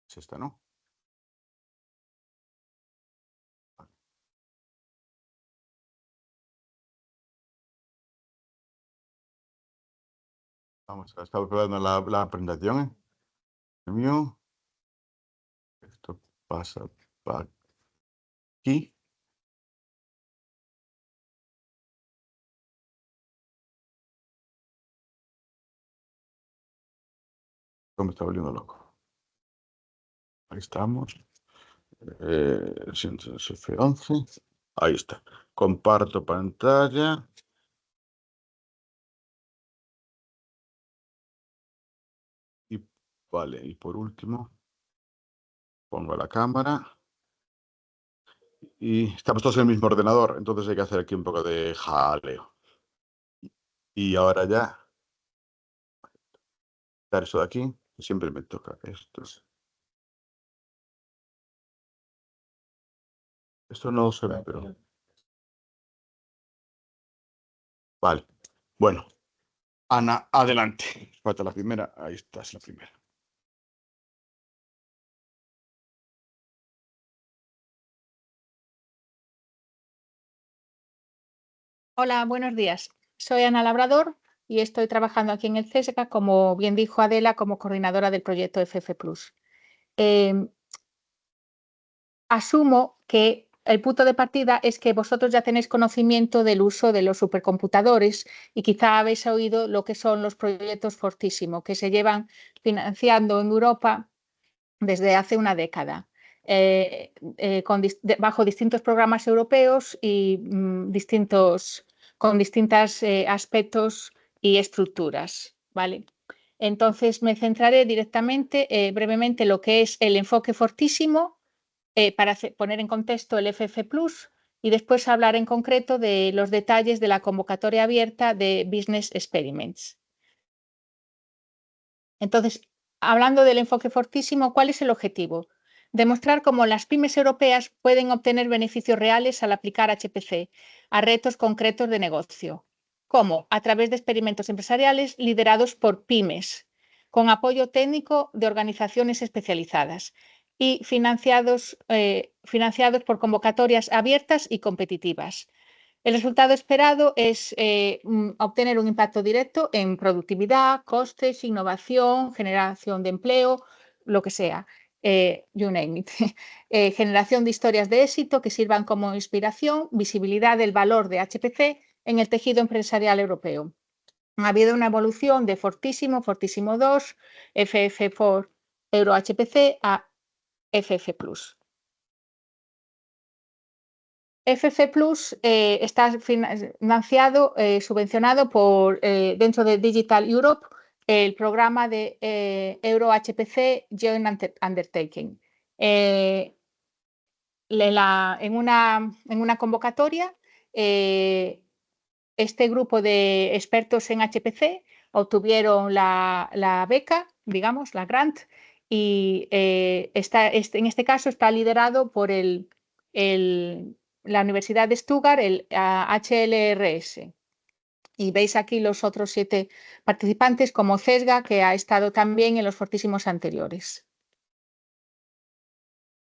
Es esta, ¿no? Vale. Vamos a estar preparando la presentación. Mío. Esto pasa para aquí. Me está volviendo loco. Ahí estamos. F11. Ahí está. Comparto pantalla. Y vale, y por último, pongo la cámara. Y estamos todos en el mismo ordenador, entonces hay que hacer aquí un poco de jaleo. Y ahora ya, dar eso de aquí, que siempre me toca esto. Esto no se ve, pero... Vale, bueno. Ana, adelante. Falta la primera, ahí está, es la primera. Hola, buenos días. Soy Ana Labrador y estoy trabajando aquí en el CESGA, como bien dijo Adela, como coordinadora del proyecto FF Plus. Asumo que el punto de partida es que vosotros ya tenéis conocimiento del uso de los supercomputadores y quizá habéis oído lo que son los proyectos Fortissimo, que se llevan financiando en Europa desde hace una década. Bajo distintos programas europeos y con distintos aspectos y estructuras, ¿vale? Entonces me centraré directamente, brevemente, lo que es el enfoque Fortissimo para poner en contexto el FF Plus y después hablar en concreto de los detalles de la convocatoria abierta de Business Experiments. Entonces, hablando del enfoque Fortissimo, ¿cuál es el objetivo? Demostrar cómo las pymes europeas pueden obtener beneficios reales al aplicar HPC a retos concretos de negocio. ¿Cómo? A través de experimentos empresariales liderados por pymes, con apoyo técnico de organizaciones especializadas y financiados por convocatorias abiertas y competitivas. El resultado esperado es obtener un impacto directo en productividad, costes, innovación, generación de empleo, lo que sea, you name it. Generación de historias de éxito que sirvan como inspiración, visibilidad del valor de HPC en el tejido empresarial europeo. Ha habido una evolución de Fortissimo, Fortissimo 2, FF4 Euro HPC a FF Plus. FF Plus está financiado, subvencionado por, dentro de Digital Europe, el programa de Euro HPC Joint Undertaking. En una convocatoria, este grupo de expertos en HPC obtuvieron la beca, digamos, la grant, y en este caso está liderado por la Universidad de Stuttgart, el HLRS. Y veis aquí los otros 7 participantes, como CESGA, que ha estado también en los fortísimos anteriores.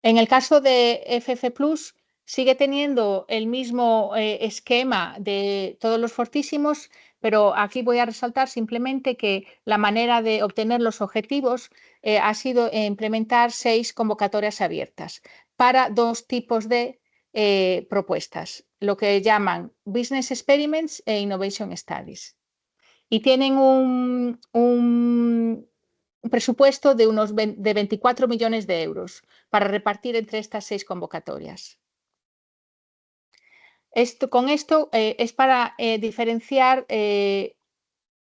En el caso de FF Plus, sigue teniendo el mismo esquema de todos los fortísimos, pero aquí voy a resaltar simplemente que la manera de obtener los objetivos ha sido implementar 6 convocatorias abiertas para 2 tipos de propuestas, lo que llaman Business Experiments e Innovation Studies. y tienen un presupuesto de de 24 millones de euros para repartir entre estas 6 convocatorias. Con esto es para diferenciar qué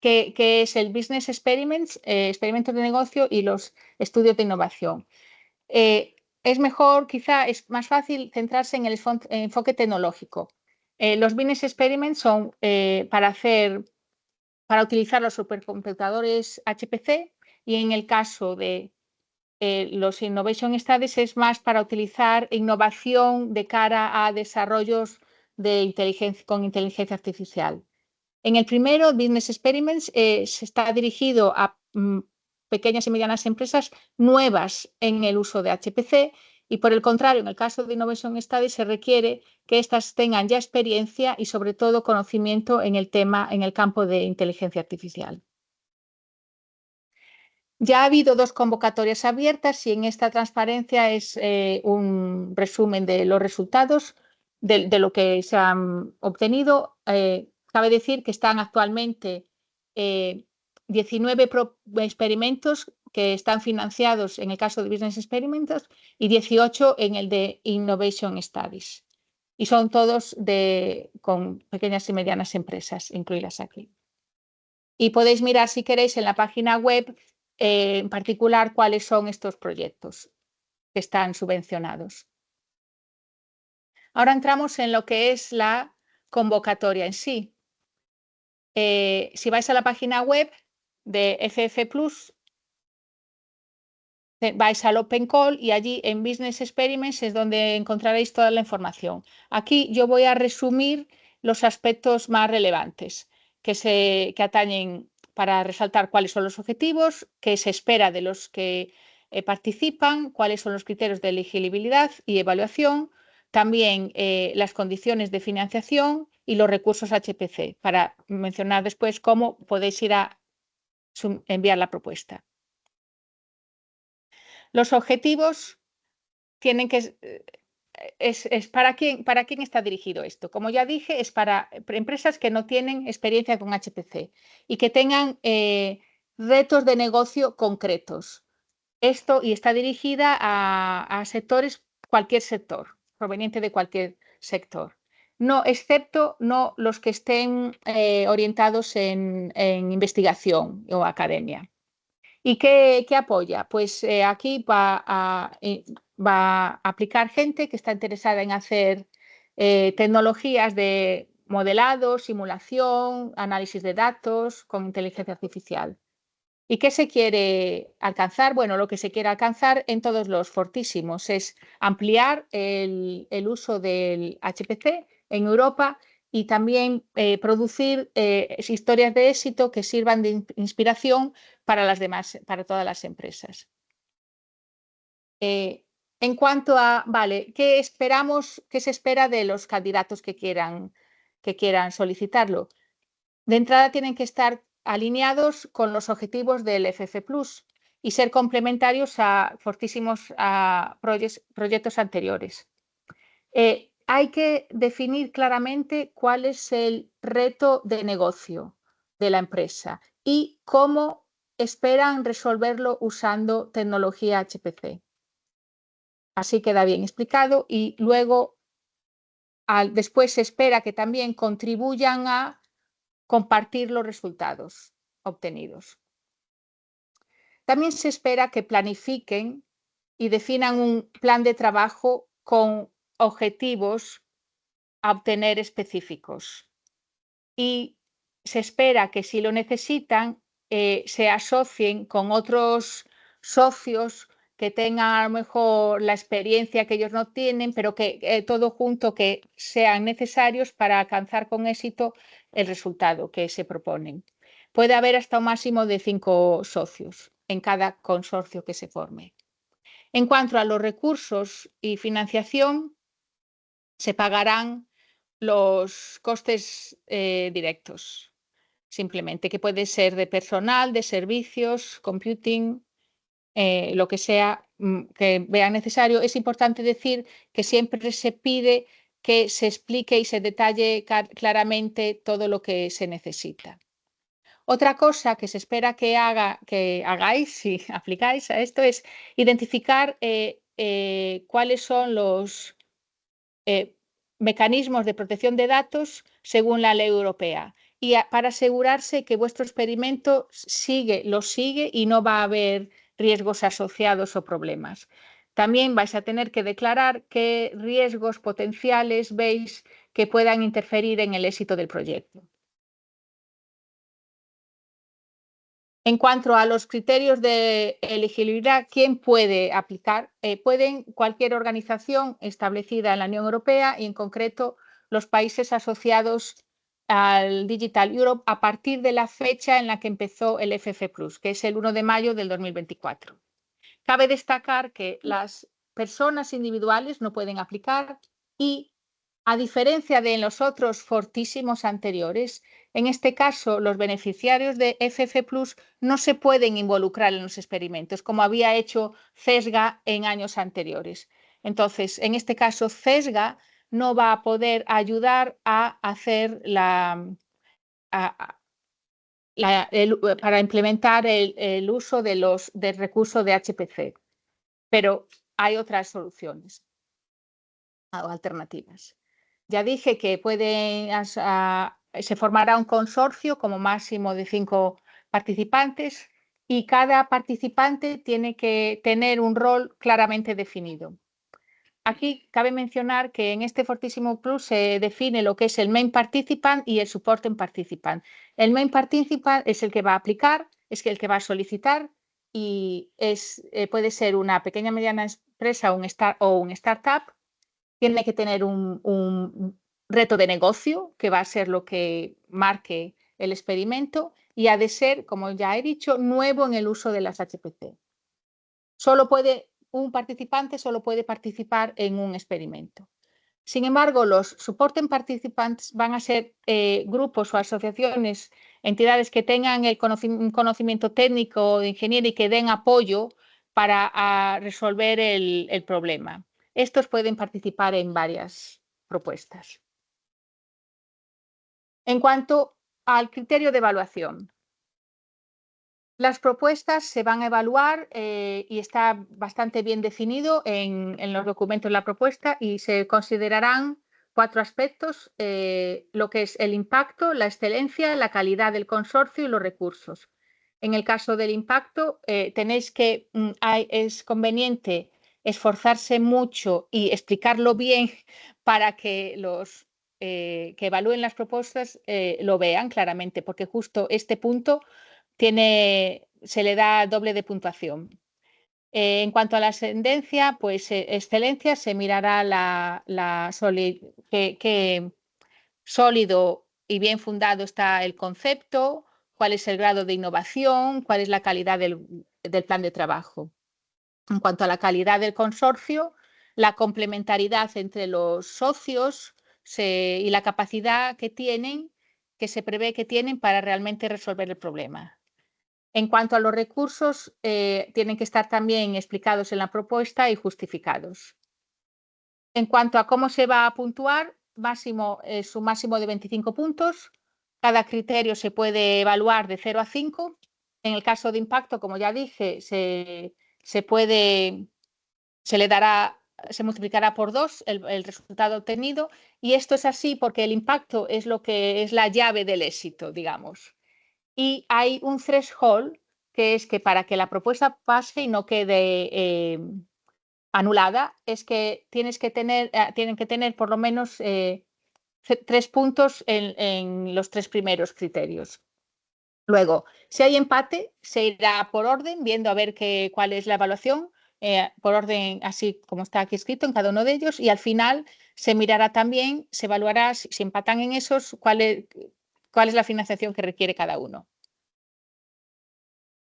es el Business Experiments, experimentos de negocio, y los estudios de innovación. Es mejor, quizá es más fácil centrarse en el enfoque tecnológico. Los Business Experiments son para utilizar los supercomputadores HPC, y en el caso de los Innovation Studies es más para utilizar innovación de cara a desarrollos con inteligencia artificial. En el primero, Business Experiments, se está dirigido a pequeñas y medianas empresas nuevas en el uso de HPC, y por el contrario, en el caso de Innovation Studies se requiere que éstas tengan ya experiencia y sobre todo conocimiento en el campo de inteligencia artificial. Ya ha habido 2 convocatorias abiertas, y en esta transparencia es un resumen de los resultados de lo que se han obtenido. Cabe decir que están actualmente 19 experimentos que están financiados en el caso de Business Experiments y 18 en el de Innovation Studies. Y son todos con pequeñas y medianas empresas incluidas aquí. Y podéis mirar, si queréis, en la página web en particular cuáles son estos proyectos que están subvencionados. Ahora entramos en lo que es la convocatoria en sí. Si vais a la página web de FF Plus, vais al Open Call, y allí en Business Experiments es donde encontraréis toda la información. Aquí yo voy a resumir los aspectos más relevantes que atañen, para resaltar cuáles son los objetivos, qué se espera de los que participan, cuáles son los criterios de elegibilidad y evaluación, también las condiciones de financiación y los recursos HPC, para mencionar después cómo podéis ir a enviar la propuesta. Los objetivos tienen que... ¿Para quién está dirigido esto? Como ya dije, es para empresas que no tienen experiencia con HPC y que tengan retos de negocio concretos. Y está dirigida a sectores, cualquier sector, proveniente de cualquier sector. No, excepto los que estén orientados en investigación o academia. ¿Y qué apoya? Pues aquí va a aplicar gente que está interesada en hacer tecnologías de modelado, simulación, análisis de datos con inteligencia artificial. ¿Y qué se quiere alcanzar? Bueno, lo que se quiere alcanzar en todos los fortísimos es ampliar el uso del HPC en Europa, y también producir historias de éxito que sirvan de inspiración para todas las empresas. En cuanto a, ¿qué se espera de los candidatos que quieran solicitarlo? De entrada tienen que estar alineados con los objetivos del FF Plus y ser complementarios a fortísimos proyectos anteriores. Hay que definir claramente cuál es el reto de negocio de la empresa y cómo esperan resolverlo usando tecnología HPC. Así queda bien explicado, y luego después se espera que también contribuyan a compartir los resultados obtenidos. También se espera que planifiquen y definan un plan de trabajo con objetivos a obtener específicos, y se espera que, si lo necesitan, se asocien con otros socios que tengan a lo mejor la experiencia que ellos no tienen, pero que todo junto que sean necesarios para alcanzar con éxito el resultado que se proponen. Puede haber hasta un máximo de 5 socios en cada consorcio que se forme. En cuanto a los recursos y financiación, se pagarán los costes directos, simplemente, que puede ser de personal, de servicios, computing, lo que sea que vean necesario. Es importante decir que siempre se pide que se explique y se detalle claramente todo lo que se necesita. Otra cosa que se espera que hagáis, si aplicáis a esto, es identificar cuáles son los mecanismos de protección de datos según la ley europea y para asegurarse que vuestro experimento lo sigue y no va a haber riesgos asociados o problemas. También vais a tener que declarar qué riesgos potenciales veis que puedan interferir en el éxito del proyecto. En cuanto a los criterios de elegibilidad, ¿quién puede aplicar? Pueden cualquier organización establecida en la Unión Europea y en concreto los países asociados al Digital Europe a partir de la fecha en la que empezó el FF+, que es el 1 de mayo del 2024. Cabe destacar que las personas individuales no pueden aplicar y, a diferencia de los otros fortísimos anteriores, en este caso los beneficiarios de FF+ no se pueden involucrar en los experimentos, como había hecho CESGA en años anteriores. Entonces, en este caso, CESGA no va a poder ayudar a hacer para implementar el uso del recurso de HPC, pero hay otras soluciones o alternativas. Ya dije que se formará un consorcio como máximo de 5 participantes y cada participante tiene que tener un rol claramente definido. Aquí cabe mencionar que en este Fortissimo Plus se define lo que es el Main Participant y el Supporting Participant. El Main Participant es el que va a aplicar, es el que va a solicitar y puede ser una pequeña o mediana empresa o un startup. Tiene que tener un reto de negocio, que va a ser lo que marque el experimento, y ha de ser, como ya he dicho, nuevo en el uso de las HPC. Un participante solo puede participar en un experimento. Sin embargo, los supporting participants van a ser grupos o asociaciones, entidades que tengan un conocimiento técnico de ingeniería y que den apoyo para resolver el problema. Estos pueden participar en varias propuestas. En cuanto al criterio de evaluación, las propuestas se van a evaluar y está bastante bien definido en los documentos de la propuesta y se considerarán 4 aspectos, lo que es el impacto, la excelencia, la calidad del consorcio y los recursos. En el caso del impacto, es conveniente esforzarse mucho y explicarlo bien para que los que evalúen las propuestas lo vean claramente, porque justo este punto se le da doble de puntuación. En cuanto a la ascendencia, pues excelencia, se mirará qué sólido y bien fundado está el concepto, cuál es el grado de innovación, cuál es la calidad del plan de trabajo. En cuanto a la calidad del consorcio, la complementariedad entre los socios y la capacidad que se prevé que tienen para realmente resolver el problema. En cuanto a los recursos, tienen que estar también explicados en la propuesta y justificados. En cuanto a cómo se va a puntuar, es un máximo de 25 puntos. Cada criterio se puede evaluar de 0 a 5. En el caso de impacto, como ya dije, se multiplicará por 2 el resultado obtenido. Y esto es así porque el impacto es lo que es la llave del éxito, digamos. Y hay un threshold, que es que para que la propuesta pase y no quede anulada, es que tienen que tener por lo menos 3 puntos en los 3 primeros criterios. Luego, si hay empate, se irá por orden, viendo a ver cuál es la evaluación, por orden así como está aquí escrito en cada uno de ellos, y al final se mirará también, se evaluará si empatan en esos, cuál es la financiación que requiere cada uno.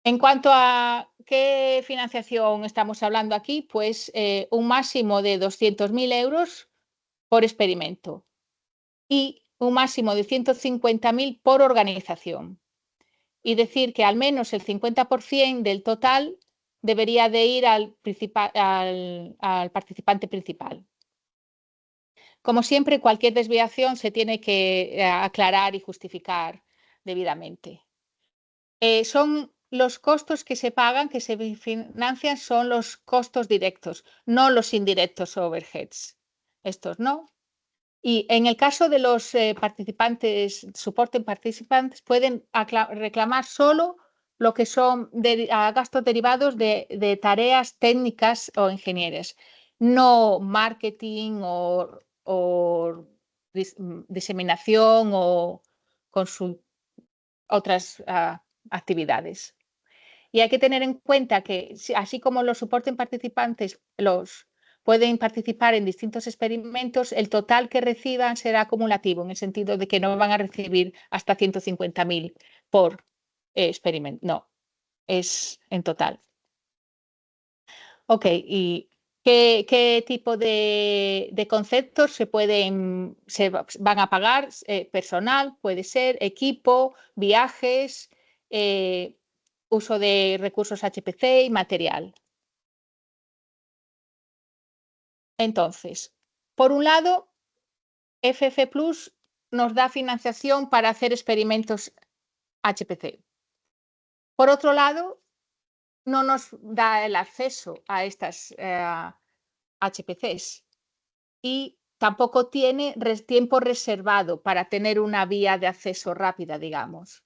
En cuanto a qué financiación estamos hablando aquí, pues un máximo de 200.000 euros por experimento y un máximo de 150.000 por organización. Y decir que al menos el 50% del total debería de ir al participante principal. Como siempre, cualquier desviación se tiene que aclarar y justificar debidamente. son los costos que se pagan, que se financian, son los costos directos, no los indirectos overheads. Estos no. Y en el caso de los participantes, supporting participantes, pueden reclamar solo lo que son gastos derivados de tareas técnicas o ingenieras, no marketing o diseminación o otras actividades. Y hay que tener en cuenta que, así como los supporting participantes pueden participar en distintos experimentos, el total que reciban será acumulativo, en el sentido de que no van a recibir hasta 150.000 por experimento. No, es en total. Ok, ¿y qué tipo de conceptos se van a pagar? Personal, puede ser, equipo, viajes, uso de recursos HPC y material. Entonces, por un lado, FF Plus nos da financiación para hacer experimentos HPC. Por otro lado, no nos da el acceso a estas HPCs y tampoco tiene tiempo reservado para tener una vía de acceso rápida, digamos.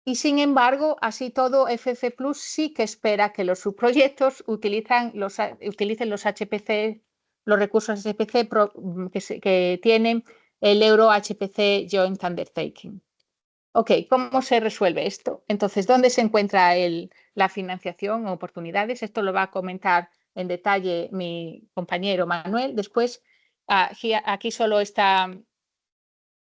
Y sin embargo, así todo, FF Plus sí que espera que los subproyectos utilicen los HPC, los recursos HPC que tienen el Euro HPC Joint Undertaking. Ok, ¿cómo se resuelve esto? Entonces, ¿dónde se encuentra la financiación o oportunidades? Esto lo va a comentar en detalle mi compañero Manuel. Después, aquí solo está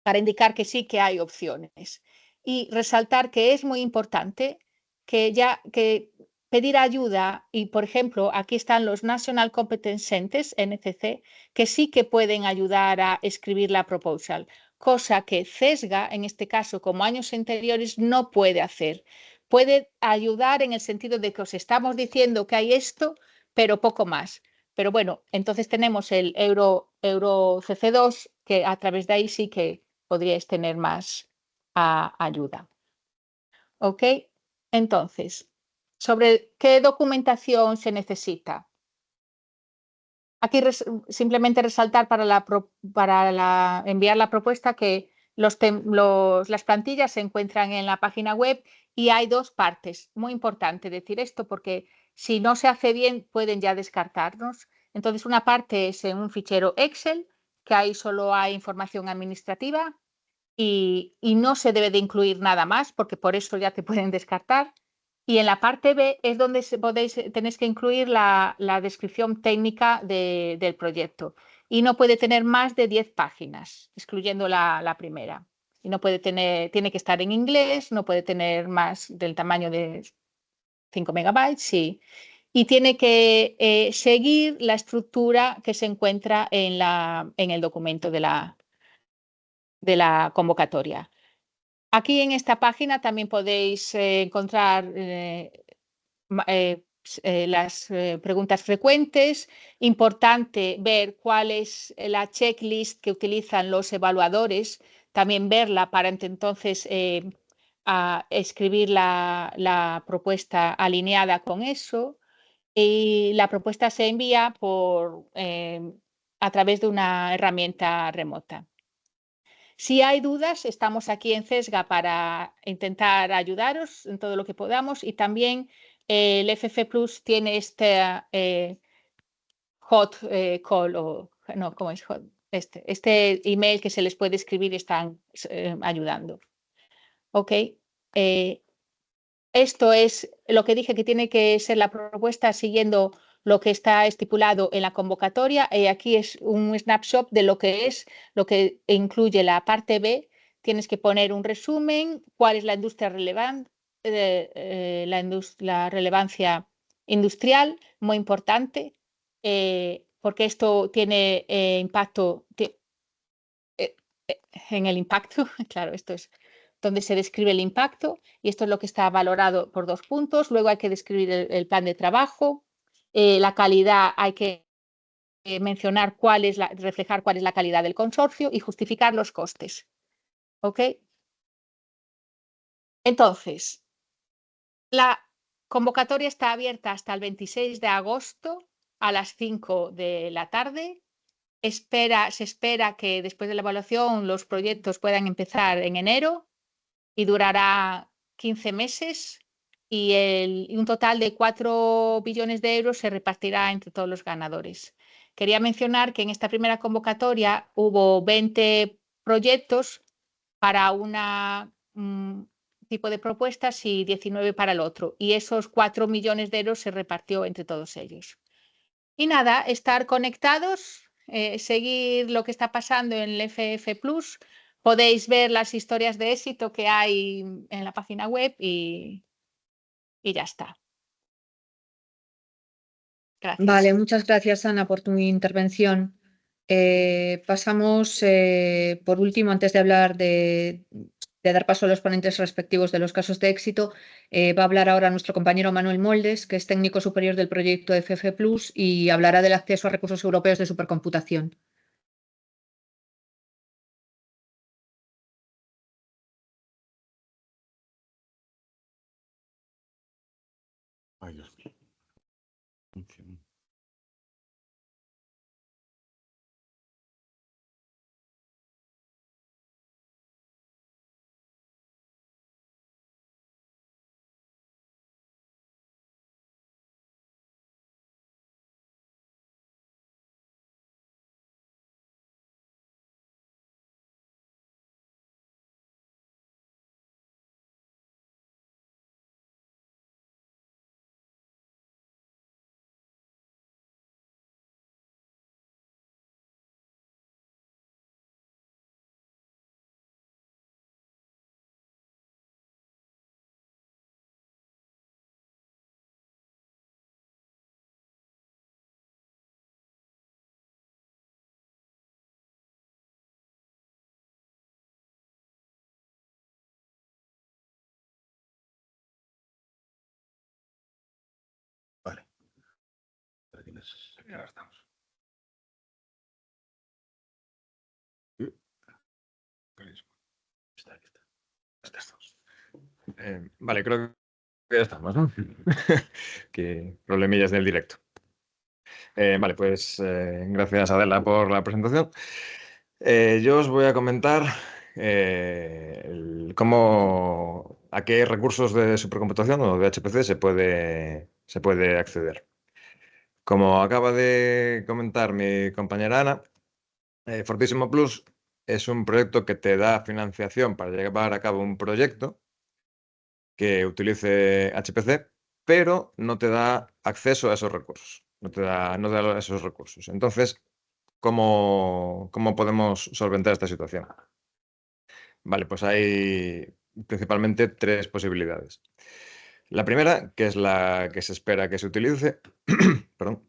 para indicar que sí que hay opciones. Y resaltar que es muy importante que pedir ayuda, y por ejemplo, aquí están los National Competence Centers, NCC, que sí que pueden ayudar a escribir la proposal, cosa que CESGA, en este caso, como años anteriores, no puede hacer. Puede ayudar en el sentido de que os estamos diciendo que hay esto, pero poco más. Pero bueno, entonces tenemos el Euro CC2, que a través de ahí sí que podríais tener más ayuda. ¿Ok? Entonces, ¿sobre qué documentación se necesita? Aquí simplemente resaltar para enviar la propuesta que las plantillas se encuentran en la página web y hay dos partes. Muy importante decir esto porque si no se hace bien pueden ya descartarnos. Entonces, una parte es en un fichero Excel, que ahí solo hay información administrativa y no se debe de incluir nada más porque por eso ya te pueden descartar. Y en la parte B es donde tenéis que incluir la descripción técnica del proyecto. Y no puede tener más de 10 páginas, excluyendo la primera. Y no puede tiene que estar en inglés, no puede tener más del tamaño de 5 megabytes, sí. Y tiene que seguir la estructura que se encuentra en el documento de la convocatoria. Aquí en esta página también podéis encontrar las preguntas frecuentes. Importante ver cuál es la checklist que utilizan los evaluadores, también verla para entonces escribir la propuesta alineada con eso. Y la propuesta se envía a través de una herramienta remota. Si hay dudas, estamos aquí en CESGA para intentar ayudaros en todo lo que podamos y también el FF Plus tiene este hot call no, ¿cómo es hot? Este email que se les puede escribir y están ayudando. Ok. Esto es lo que dije que tiene que ser la propuesta siguiendo lo que está estipulado en la convocatoria. Aquí es un snapshot de lo que incluye la parte B. Tienes que poner un resumen, cuál es la industria relevante, la relevancia industrial, muy importante, porque esto tiene impacto en el impacto. Claro, esto es donde se describe el impacto y esto es lo que está valorado por 2 puntos. Luego hay que describir el plan de trabajo, la calidad, hay que mencionar reflejar cuál es la calidad del consorcio y justificar los costes. ¿Ok? Entonces, La convocatoria está abierta hasta el 26 de agosto a las 5 de la tarde. Se espera que después de la evaluación los proyectos puedan empezar en enero y durará 15 meses y un total de 4 billones de euros se repartirá entre todos los ganadores. Quería mencionar que en esta primera convocatoria hubo 20 proyectos para un tipo de propuestas y 19 para el otro. Y esos 4 millones de euros se repartió entre todos ellos. Y nada, estar conectados, seguir lo que está pasando en el FF Plus. Podéis ver las historias de éxito que hay en la página web y ya está. Gracias. Vale, muchas gracias, Ana, por tu intervención. Pasamos, por último, antes de hablar de dar paso a los ponentes respectivos de los casos de éxito, va a hablar ahora nuestro compañero Manuel Moldes, que es técnico superior del proyecto FF Plus y hablará del acceso a recursos europeos de supercomputación. Ay, Dios mío. Vale. Ya estamos. Vale, creo que ya estamos, ¿no? Que problemillas del directo. Vale, pues gracias Adela por la presentación. Yo os voy a comentar a qué recursos de supercomputación o de HPC se puede acceder. Como acaba de comentar mi compañera Ana, Fortissimo Plus es un proyecto que te da financiación para llevar a cabo un proyecto que utilice HPC, pero no te da acceso a esos recursos. No te da esos recursos. Entonces, ¿cómo podemos solventar esta situación? Vale, pues hay principalmente 3 posibilidades. La primera, que es la que se espera que se utilice, perdón,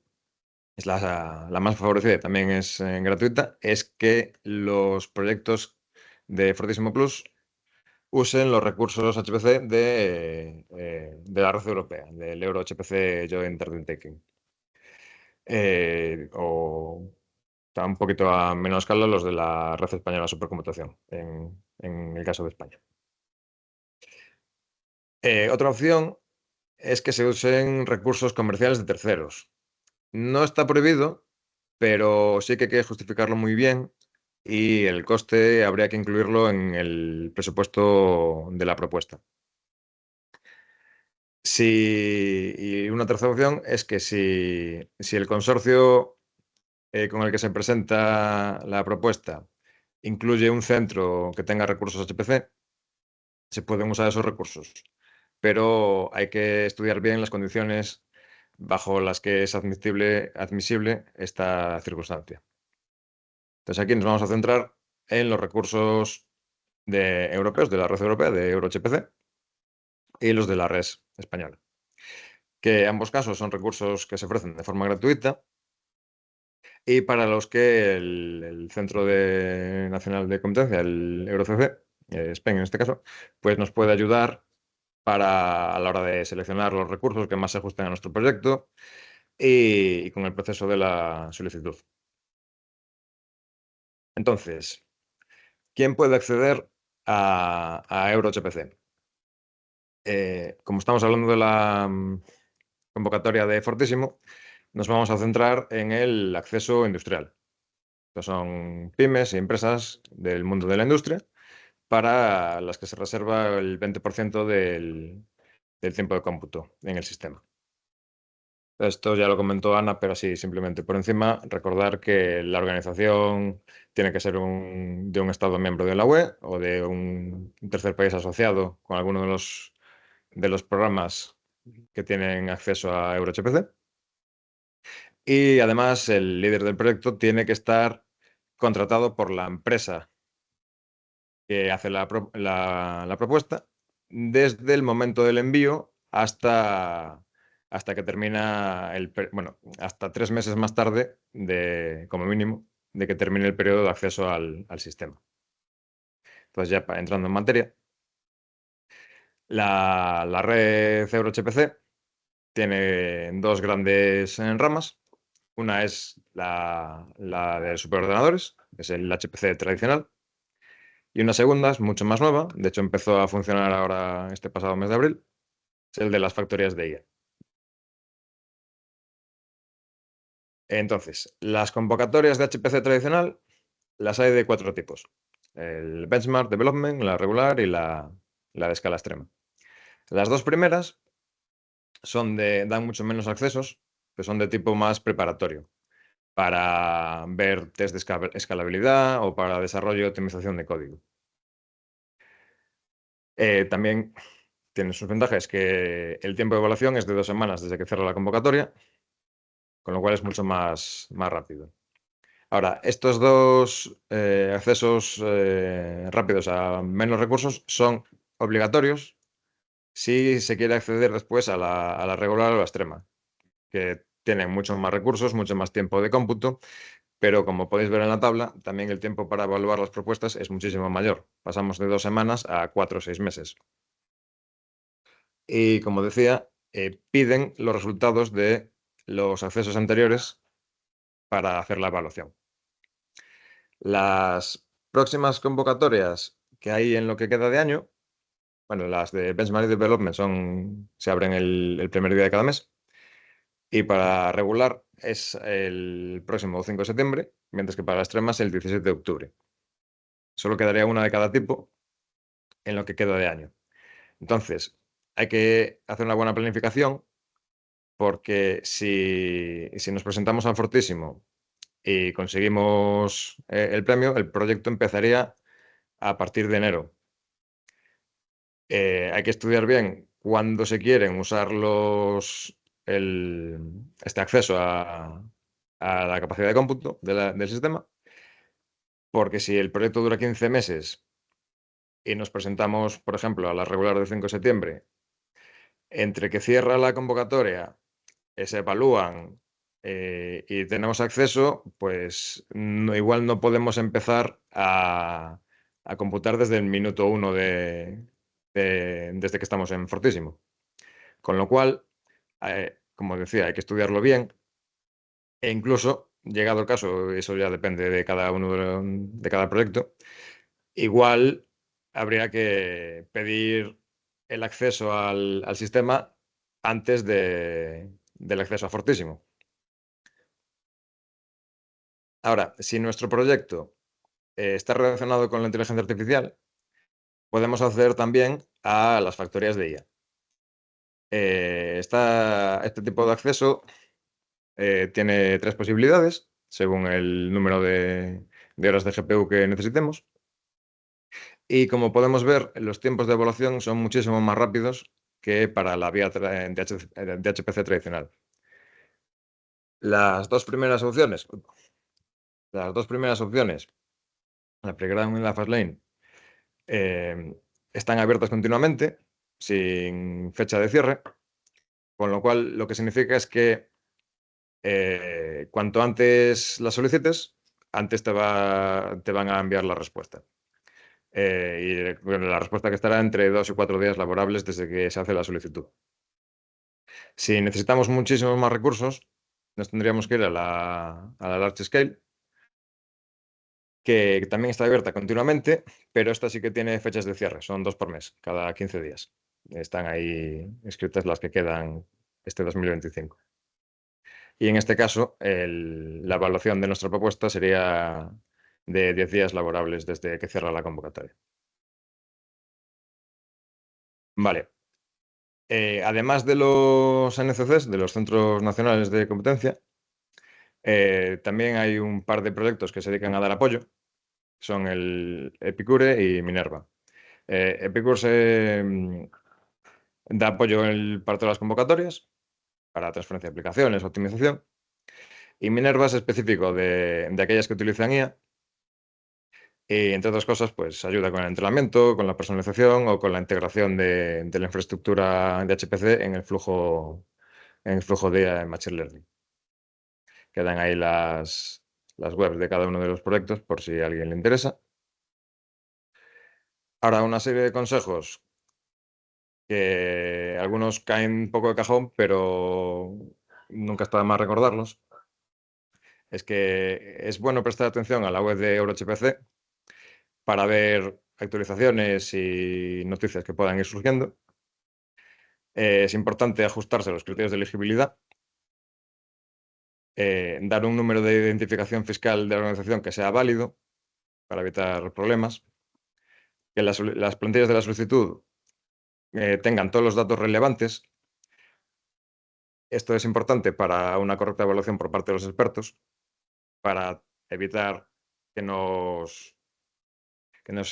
es la más favorecida y también es gratuita, es que los proyectos de Fortissimo Plus usen los recursos HPC de la red europea, del Euro HPC Joint Undertaking. O un poquito a menor escala los de la red española de supercomputación, en el caso de España. Otra opción es que se usen recursos comerciales de terceros. No está prohibido, pero sí que hay que justificarlo muy bien y el coste habría que incluirlo en el presupuesto de la propuesta. Y una tercera opción es que si el consorcio con el que se presenta la propuesta incluye un centro que tenga recursos HPC, se pueden usar esos recursos, pero hay que estudiar bien las condiciones bajo las que es admisible esta circunstancia. Entonces aquí nos vamos a centrar en los recursos europeos, de la red europea, de EuroHPC, y los de la red española, que en ambos casos son recursos que se ofrecen de forma gratuita y para los que el Centro Nacional de Competencia, el EuroCC, SPEN en este caso, pues nos puede ayudar a la hora de seleccionar los recursos que más se ajusten a nuestro proyecto y con el proceso de la solicitud. Entonces, ¿quién puede acceder a EuroHPC? como estamos hablando de la convocatoria de Fortísimo, nos vamos a centrar en el acceso industrial. Estos son pymes y empresas del mundo de la industria para las que se reserva el 20% del tiempo de cómputo en el sistema. Esto ya lo comentó Ana, pero así simplemente por encima, recordar que la organización tiene que ser de un Estado miembro de la UE o de un tercer país asociado con alguno de los programas que tienen acceso a EuroHPC. Y además el líder del proyecto tiene que estar contratado por la empresa que hace la propuesta desde el momento del envío hasta que termina hasta 3 meses más tarde, como mínimo, de que termine el periodo de acceso al sistema. Entonces, ya entrando en materia, la red EuroHPC tiene 2 grandes ramas. Una es la de superordenadores, que es el HPC tradicional, y una segunda es mucho más nueva, de hecho empezó a funcionar ahora este pasado mes de abril, es el de las factorías de IA. Entonces, las convocatorias de HPC tradicional las hay de 4 tipos: el Benchmark Development, la regular y la de escala extrema. Las 2 primeras dan mucho menos accesos, que son de tipo más preparatorio, para ver test de escalabilidad o para desarrollo y optimización de código. También tiene sus ventajas, que el tiempo de evaluación es de 2 semanas desde que cierra la convocatoria, con lo cual es mucho más rápido. Ahora, estos 2 accesos rápidos a menos recursos son obligatorios si se quiere acceder después a la regular o a la extrema, que tienen muchos más recursos, mucho más tiempo de cómputo, pero como podéis ver en la tabla, también el tiempo para evaluar las propuestas es muchísimo mayor. Pasamos de 2 semanas a 4 o 6 meses. Y como decía, piden los resultados de los accesos anteriores para hacer la evaluación. Las próximas convocatorias que hay en lo que queda de año, bueno, las de Benchmark Development se abren el primer día de cada mes, y para regular es el próximo 5 de septiembre, mientras que para la extrema es el 17 de octubre. Solo quedaría una de cada tipo en lo que queda de año. Entonces, hay que hacer una buena planificación, porque si nos presentamos al Fortísimo y conseguimos el premio, el proyecto empezaría a partir de enero. Hay que estudiar bien cuándo se quieren usar este acceso a la capacidad de cómputo del sistema, porque si el proyecto dura 15 meses y nos presentamos, por ejemplo, a la regular del 5 de septiembre, entre que cierra la convocatoria, se evalúan y tenemos acceso, pues igual no podemos empezar a computar desde el minuto 1 desde que estamos en Fortísimo. Con lo cual, como decía, hay que estudiarlo bien, e incluso, llegado el caso, eso ya depende de cada uno de cada proyecto, igual habría que pedir el acceso al sistema antes del acceso a Fortísimo. Ahora, si nuestro proyecto está relacionado con la inteligencia artificial, podemos acceder también a las factorías de IA. Este tipo de acceso tiene 3 posibilidades, según el número de horas de GPU que necesitemos. Y como podemos ver, los tiempos de evaluación son muchísimo más rápidos que para la vía de HPC tradicional. Las dos primeras opciones, la Playground y la Fastlane, están abiertas continuamente, sin fecha de cierre, con lo cual lo que significa es que cuanto antes las solicites, antes te van a enviar la respuesta. Y bueno, la respuesta que estará entre 2 y 4 días laborables desde que se hace la solicitud. Si necesitamos muchísimos más recursos, nos tendríamos que ir a la Large Scale, que también está abierta continuamente, pero esta sí que tiene fechas de cierre, son 2 por mes, cada 15 días. están ahí inscritas las que quedan este 2025. Y en este caso, la evaluación de nuestra propuesta sería de 10 días laborables desde que cierra la convocatoria. Vale. Además de los NCCs, de los Centros Nacionales de Competencia, también hay un par de proyectos que se dedican a dar apoyo. Son el Epicure y Minerva. Epicure da apoyo para todas las convocatorias, para transferencia de aplicaciones, optimización. Y Minerva es específico de aquellas que utilizan IA. Y, entre otras cosas, pues ayuda con el entrenamiento, con la personalización o con la integración de la infraestructura de HPC en el flujo de IA en Machine Learning. Quedan ahí las webs de cada uno de los proyectos por si a alguien le interesa. Ahora, una serie de consejos que algunos caen un poco de cajón, pero nunca está de más recordarlos. Es que es bueno prestar atención a la web de EuroHPC para ver actualizaciones y noticias que puedan ir surgiendo. Es importante ajustarse a los criterios de elegibilidad, dar un número de identificación fiscal de la organización que sea válido para evitar problemas, que las plantillas de la solicitud tengan todos los datos relevantes. Esto es importante para una correcta evaluación por parte de los expertos, para evitar que nos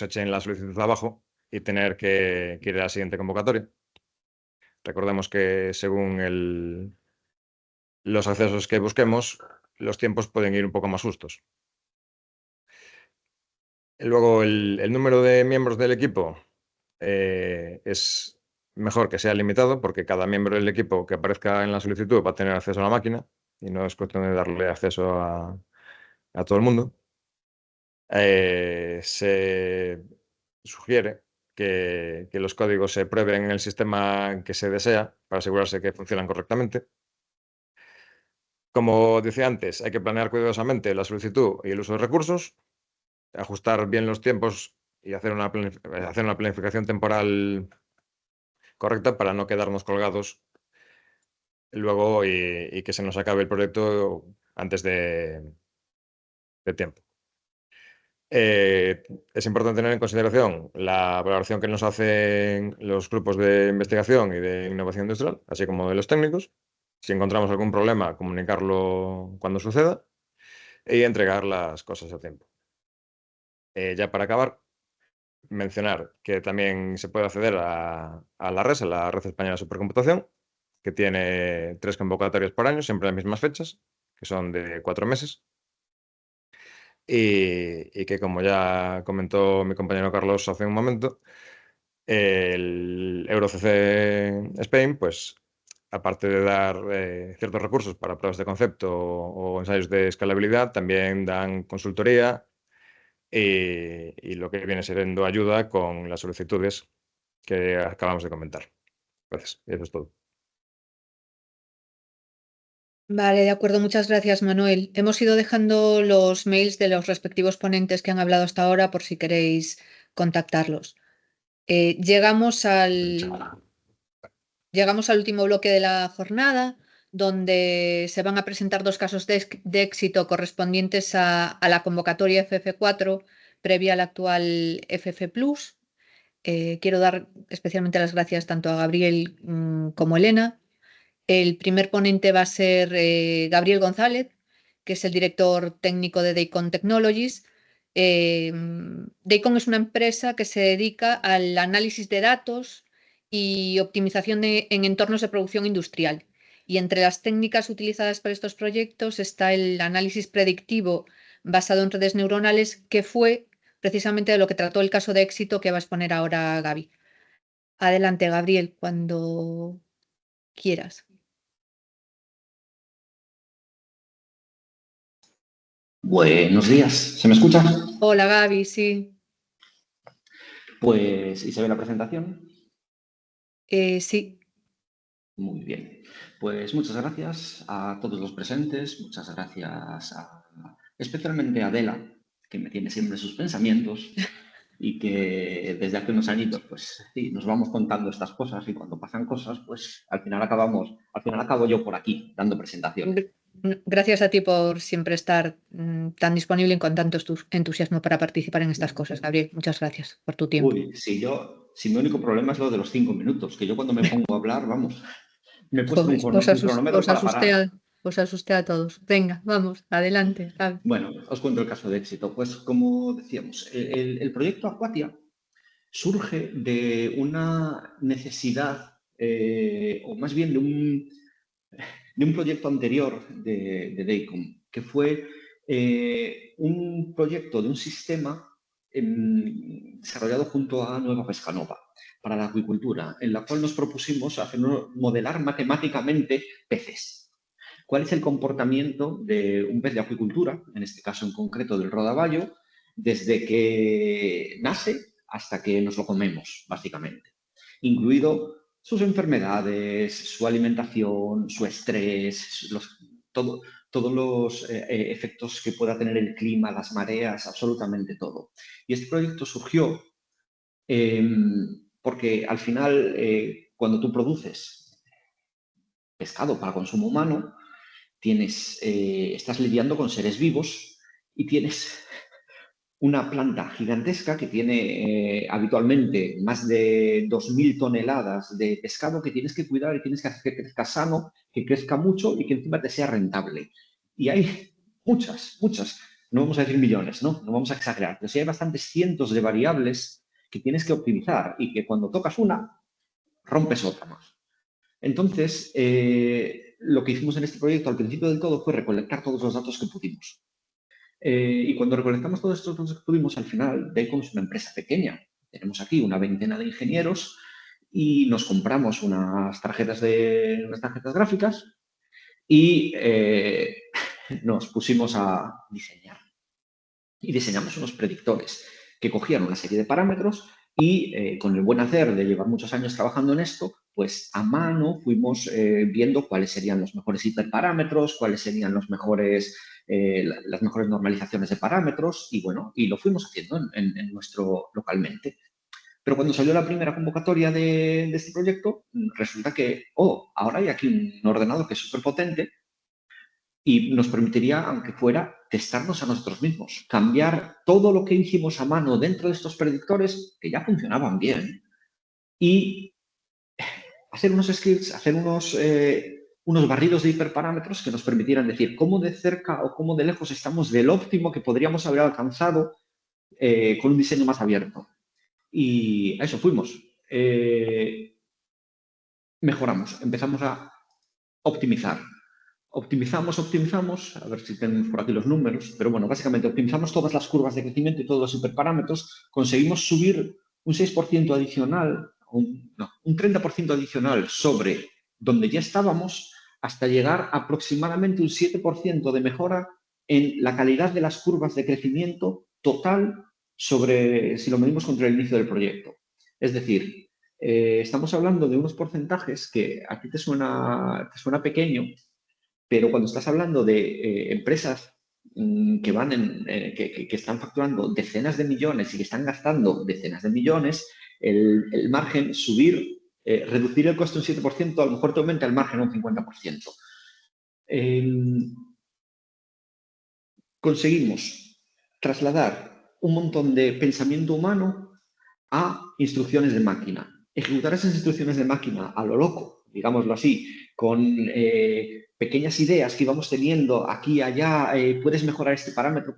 echen la solicitud abajo y tener que ir a la siguiente convocatoria. Recordemos que según los accesos que busquemos, los tiempos pueden ir un poco más justos. Luego, el número de miembros del equipo es mejor que sea limitado, porque cada miembro del equipo que aparezca en la solicitud va a tener acceso a la máquina y no es cuestión de darle acceso a todo el mundo. Se sugiere que los códigos se prueben en el sistema que se desea para asegurarse que funcionan correctamente. Como decía antes, hay que planear cuidadosamente la solicitud y el uso de recursos, ajustar bien los tiempos y hacer una planificación temporal correcta para no quedarnos colgados luego y que se nos acabe el proyecto antes de tiempo. Es importante tener en consideración la valoración que nos hacen los grupos de investigación y de innovación industrial, así como de los técnicos. Si encontramos algún problema, comunicarlo cuando suceda y entregar las cosas a tiempo. Ya para acabar, mencionar que también se puede acceder a la Red Española de Supercomputación, que tiene 3 convocatorias por año, siempre en las mismas fechas, que son de 4 meses. Y que, como ya comentó mi compañero Carlos hace un momento, el EuroCC Spain, pues aparte de dar ciertos recursos para pruebas de concepto o ensayos de escalabilidad, también dan consultoría y lo que viene siendo ayuda con las solicitudes que acabamos de comentar. Gracias. Y eso es todo. Vale, de acuerdo. Muchas gracias, Manuel. Hemos ido dejando los mails de los respectivos ponentes que han hablado hasta ahora por si queréis contactarlos. Llegamos al último bloque de la jornada, donde se van a presentar 2 casos de éxito correspondientes a la convocatoria FF4 previa al actual FF+. Quiero dar especialmente las gracias tanto a Gabriel como a Elena. El primer ponente va a ser Gabriel González, que es el director técnico de Daycon Technologies. Daycon es una empresa que se dedica al análisis de datos y optimización en entornos de producción industrial. Y entre las técnicas utilizadas para estos proyectos está el análisis predictivo basado en redes neuronales, que fue precisamente de lo que trató el caso de éxito que va a exponer ahora Gaby. Adelante, Gabriel, cuando quieras. Buenos días, ¿se me escucha? Hola, Gaby, sí. Pues, ¿y se ve la presentación? Sí. Muy bien. Pues muchas gracias a todos los presentes, muchas gracias especialmente a Adela, que me tiene siempre sus pensamientos, y que desde hace unos añitos, pues sí, nos vamos contando estas cosas y cuando pasan cosas, pues al final acabo yo por aquí dando presentaciones. Gracias a ti por siempre estar tan disponible y con tanto entusiasmo para participar en estas cosas, Gabriel. Muchas gracias por tu tiempo. Uy, si mi único problema es lo de los 5 minutos, que yo cuando me pongo a hablar, vamos, me he puesto un cronómetro para parar. Os asusté a todos. Venga, vamos, adelante, Javi. Bueno, os cuento el caso de éxito. Pues como decíamos, el proyecto Aquatia surge de una necesidad, o más bien de un proyecto anterior de DEICOM, que fue un proyecto de un sistema desarrollado junto a Nueva Pescanova para la acuicultura, en la cual nos propusimos modelar matemáticamente peces. ¿Cuál es el comportamiento de un pez de acuicultura, en este caso en concreto del rodaballo, desde que nace hasta que nos lo comemos, básicamente? Incluido sus enfermedades, su alimentación, su estrés, todos los efectos que pueda tener el clima, las mareas, absolutamente todo. Y este proyecto surgió porque al final, cuando tú produces pescado para consumo humano, estás lidiando con seres vivos y tienes una planta gigantesca que tiene habitualmente más de 2.000 toneladas de pescado que tienes que cuidar y tienes que hacer que crezca sano, que crezca mucho y que encima te sea rentable. Y hay muchas, no vamos a decir millones, no vamos a exagerar, pero sí hay bastantes cientos de variables que tienes que optimizar y que cuando tocas una, rompes otra más. Entonces, lo que hicimos en este proyecto al principio del todo fue recolectar todos los datos que pudimos. Y cuando recolectamos todos estos datos que pudimos, al final, DEICOM es una empresa pequeña. Tenemos aquí una veintena de ingenieros y nos compramos unas tarjetas gráficas y nos pusimos a diseñar. Y diseñamos unos predictores que cogían una serie de parámetros y con el buen hacer de llevar muchos años trabajando en esto, pues a mano fuimos viendo cuáles serían los mejores hiperparámetros, cuáles serían las mejores normalizaciones de parámetros y bueno, y lo fuimos haciendo en nuestro localmente. Pero cuando salió la primera convocatoria de este proyecto, resulta que, ahora hay aquí un ordenador que es súper potente y nos permitiría, aunque fuera, testarnos a nosotros mismos, cambiar todo lo que hicimos a mano dentro de estos predictores, que ya funcionaban bien, y hacer unos scripts, hacer unos barridos de hiperparámetros que nos permitieran decir cómo de cerca o cómo de lejos estamos del óptimo que podríamos haber alcanzado con un diseño más abierto. Y a eso fuimos. Mejoramos, empezamos a optimizar. Optimizamos, a ver si tenemos por aquí los números, pero bueno, básicamente optimizamos todas las curvas de crecimiento y todos los hiperparámetros, conseguimos subir un 6% adicional, un 30% adicional sobre donde ya estábamos, hasta llegar aproximadamente un 7% de mejora en la calidad de las curvas de crecimiento total sobre si lo medimos contra el inicio del proyecto. Es decir, estamos hablando de unos porcentajes que a ti te suena pequeño, pero cuando estás hablando de empresas que están facturando decenas de millones y que están gastando decenas de millones, el margen, reducir el coste un 7%, a lo mejor te aumenta el margen un 50%. Conseguimos trasladar un montón de pensamiento humano a instrucciones de máquina. Ejecutar esas instrucciones de máquina a lo loco, digámoslo así, con pequeñas ideas que íbamos teniendo aquí y allá, puedes mejorar este parámetro,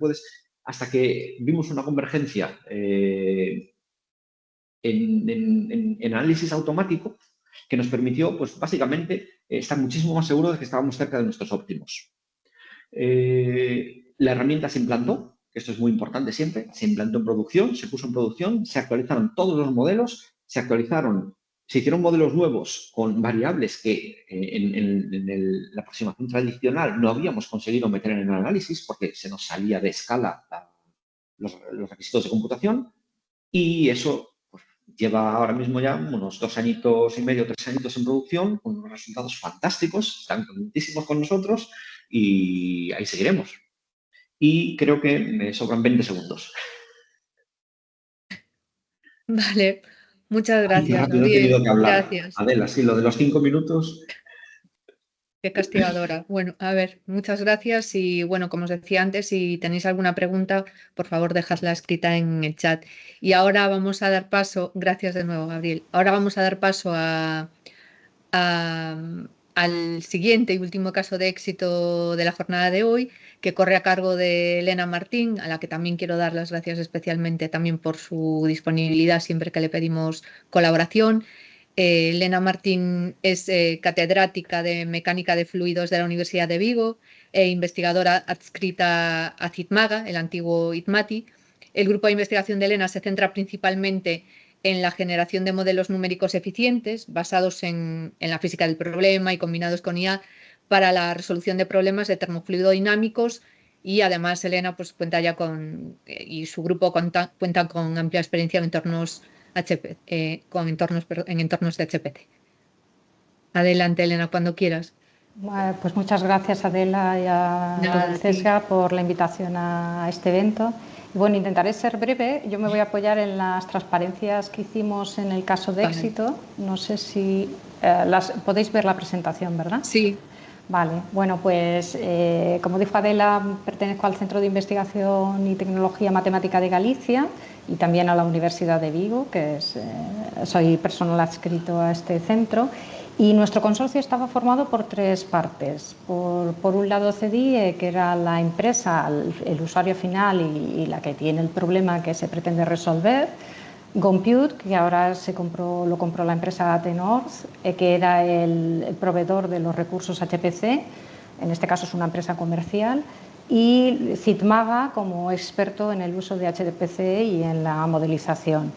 hasta que vimos una convergencia en análisis automático que nos permitió, pues básicamente, estar muchísimo más seguros de que estábamos cerca de nuestros óptimos. La herramienta se implantó, esto es muy importante siempre, se implantó en producción, se puso en producción, se actualizaron todos los modelos, se hicieron modelos nuevos con variables que en la aproximación tradicional no habíamos conseguido meter en el análisis porque se nos salía de escala los requisitos de computación y eso pues, lleva ahora mismo ya unos 2 añitos y medio, 3 añitos en producción con unos resultados fantásticos, están contentísimos con nosotros y ahí seguiremos. Y creo que me sobran 20 segundos. Vale, muchas gracias. Rápido he tenido que hablar. Gracias. Adela, sí, lo de los 5 minutos. Qué castigadora. Bueno, a ver, muchas gracias y bueno, como os decía antes, si tenéis alguna pregunta, por favor, dejadla escrita en el chat. Y ahora vamos a dar paso, gracias de nuevo, Gabriel. Ahora vamos a dar paso al siguiente y último caso de éxito de la jornada de hoy, que corre a cargo de Elena Martín, a la que también quiero dar las gracias especialmente también por su disponibilidad siempre que le pedimos colaboración. Elena Martín es catedrática de Mecánica de Fluidos de la Universidad de Vigo e investigadora adscrita a CITMAGA, el antiguo ITMATI. El grupo de investigación de Elena se centra principalmente en la generación de modelos numéricos eficientes basados en la física del problema y combinados con IA para la resolución de problemas de termofluidodinámicos, y además Elena pues, cuenta ya y su grupo cuenta con amplia experiencia en entornos en entornos de HPC. Adelante, Elena, cuando quieras. Pues muchas gracias, Adela, y a todo el CESGA por la invitación a este evento. Y bueno, intentaré ser breve. Yo me voy a apoyar en las transparencias que hicimos en el caso de éxito. No sé si podéis ver la presentación, ¿verdad? Sí. Vale, bueno, pues como dijo Adela, pertenezco al Centro de Investigación y Tecnología Matemática de Galicia y también a la Universidad de Vigo, que soy personal adscrito a este centro. Y nuestro consorcio estaba formado por 3 partes. Por un lado CDIE, que era la empresa, el usuario final y la que tiene el problema que se pretende resolver. Compute, que ahora lo compró la empresa Atenorth, que era el proveedor de los recursos HPC, en este caso es una empresa comercial, y CITMAGA como experto en el uso de HPC y en la modelización.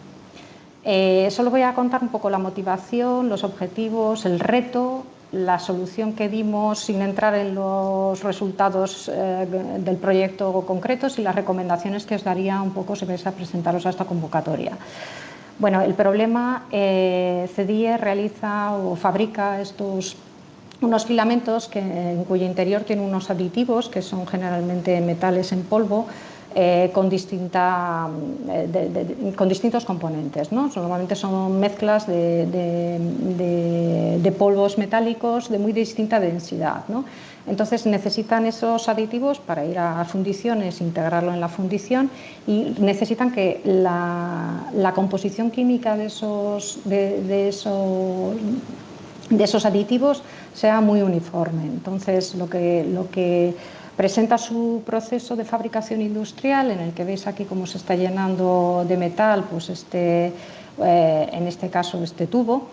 Solo voy a contar un poco la motivación, los objetivos, el reto, la solución que dimos sin entrar en los resultados del proyecto concretos y las recomendaciones que os daría un poco si vais a presentaros a esta convocatoria. Bueno, el problema, CDIE realiza o fabrica unos filamentos en cuyo interior tiene unos aditivos que son generalmente metales en polvo, con distintos componentes, ¿no? Normalmente son mezclas de polvos metálicos de muy distinta densidad, ¿no? Entonces necesitan esos aditivos para ir a fundiciones, integrarlo en la fundición, y necesitan que la composición química de esos aditivos sea muy uniforme. Entonces lo que presenta su proceso de fabricación industrial, en el que veis aquí cómo se está llenando de metal, pues en este caso este tubo.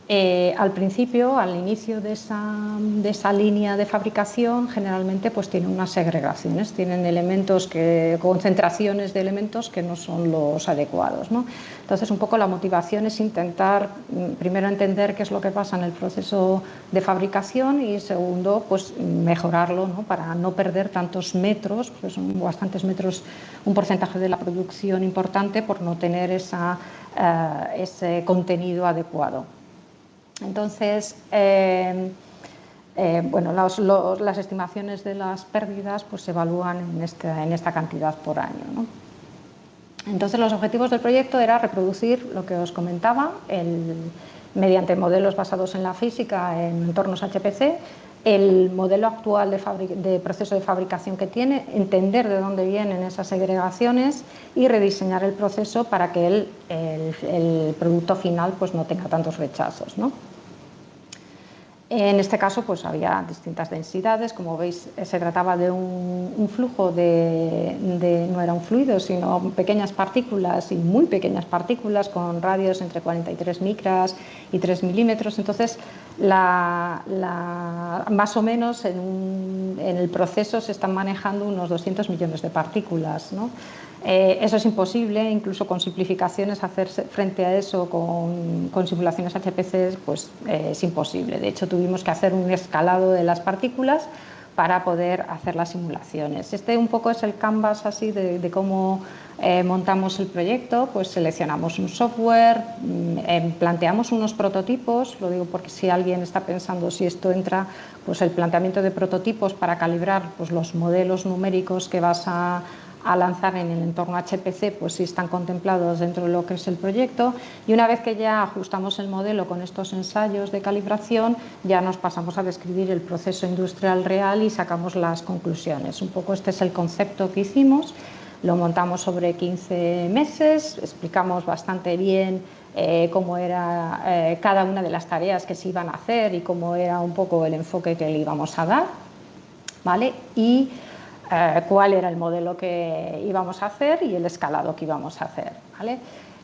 Al principio, al inicio de esa línea de fabricación, generalmente pues tiene unas segregaciones, tienen concentraciones de elementos que no son los adecuados, ¿no? Entonces, un poco la motivación es intentar primero entender qué es lo que pasa en el proceso de fabricación y segundo, pues mejorarlo, ¿no? Para no perder tantos metros, porque son bastantes metros, un porcentaje de la producción importante por no tener ese contenido adecuado. Entonces, bueno, las estimaciones de las pérdidas pues, se evalúan en esta cantidad por año, ¿no? Entonces, los objetivos del proyecto era reproducir lo que os comentaba, mediante modelos basados en la física en entornos HPC, el modelo actual de proceso de fabricación que tiene, entender de dónde vienen esas segregaciones y rediseñar el proceso para que el producto final pues, no tenga tantos rechazos, ¿no? En este caso pues, había distintas densidades, como veis se trataba de un flujo no era un fluido, sino pequeñas partículas y muy pequeñas partículas con radios entre 43 micras y 3 milímetros. Entonces, más o menos en el proceso se están manejando unos 200 millones de partículas, ¿no? Eso es imposible, incluso con simplificaciones, hacer frente a eso con simulaciones HPC pues, es imposible. De hecho, tuvimos que hacer un escalado de las partículas para poder hacer las simulaciones. Este un poco es el canvas así de cómo montamos el proyecto. Pues seleccionamos un software, planteamos unos prototipos, lo digo porque si alguien está pensando si esto entra, pues el planteamiento de prototipos para calibrar pues, los modelos numéricos que vas a lanzar en el entorno HPC, pues sí están contemplados dentro de lo que es el proyecto, y una vez que ya ajustamos el modelo con estos ensayos de calibración, ya nos pasamos a describir el proceso industrial real y sacamos las conclusiones. Un poco este es el concepto que hicimos, lo montamos sobre 15 meses, explicamos bastante bien cómo era cada una de las tareas que se iban a hacer y cómo era un poco el enfoque que le íbamos a dar, ¿vale? Y cuál era el modelo que íbamos a hacer y el escalado que íbamos a hacer, ¿vale?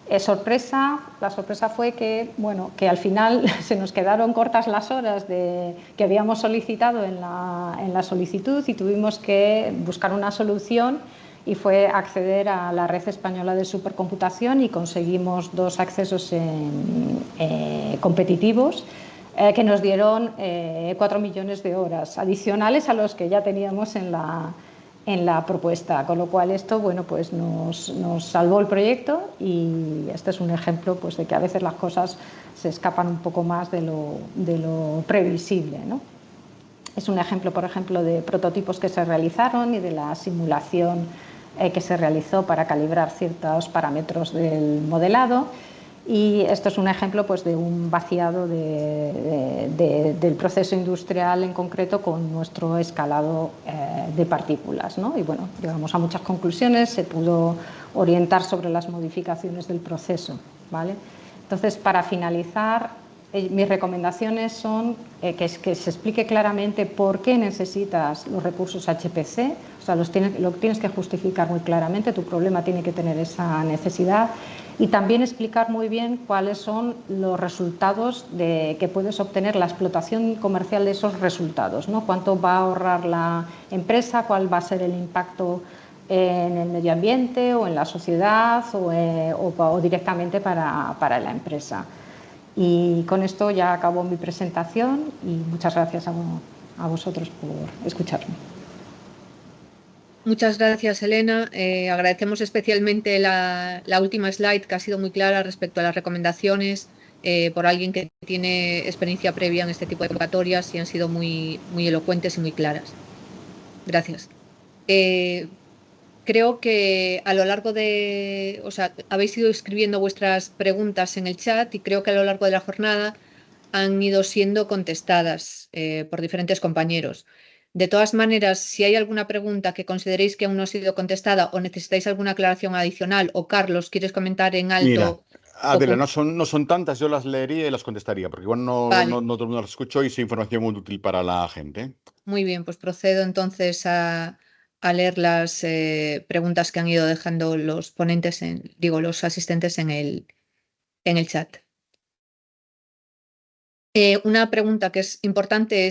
La sorpresa fue que, bueno, que al final se nos quedaron cortas las horas que habíamos solicitado en la solicitud y tuvimos que buscar una solución, y fue acceder a la red española de supercomputación, y conseguimos 2 accesos competitivos que nos dieron 4 millones de horas adicionales a los que ya teníamos en la propuesta, con lo cual esto, bueno, pues nos salvó el proyecto, y este es un ejemplo, pues, de que a veces las cosas se escapan un poco más de lo previsible, ¿no? Es un ejemplo, por ejemplo, de prototipos que se realizaron y de la simulación que se realizó para calibrar ciertos parámetros del modelado, y esto es un ejemplo, pues, de un vaciado del proceso industrial en concreto con nuestro escalado de partículas, ¿no? Y bueno, llegamos a muchas conclusiones, se pudo orientar sobre las modificaciones del proceso, ¿vale? Entonces, para finalizar, mis recomendaciones son que se explique claramente por qué necesitas los recursos HPC, o sea, lo tienes que justificar muy claramente, tu problema tiene que tener esa necesidad, y también explicar muy bien cuáles son los resultados que puedes obtener, la explotación comercial de esos resultados, ¿no? Cuánto va a ahorrar la empresa, cuál va a ser el impacto en el medio ambiente o en la sociedad o directamente para la empresa. Y con esto ya acabo mi presentación, y muchas gracias a vosotros por escucharme. Muchas gracias, Elena. Agradecemos especialmente la última slide, que ha sido muy clara respecto a las recomendaciones por alguien que tiene experiencia previa en este tipo de convocatorias, y han sido muy, muy elocuentes y muy claras. Gracias. Creo que a lo largo habéis ido escribiendo vuestras preguntas en el chat, y creo que a lo largo de la jornada han ido siendo contestadas por diferentes compañeros. De todas maneras, si hay alguna pregunta que consideréis que aún no ha sido contestada o necesitáis alguna aclaración adicional, o Carlos, ¿quieres comentar en alto? Mira, Adela, no son tantas, yo las leería y las contestaría, porque igual no todo el mundo las escuchó y es información muy útil para la gente. Muy bien, pues procedo entonces a leer las preguntas que han ido dejando los ponentes, los asistentes en el chat. Una pregunta que es importante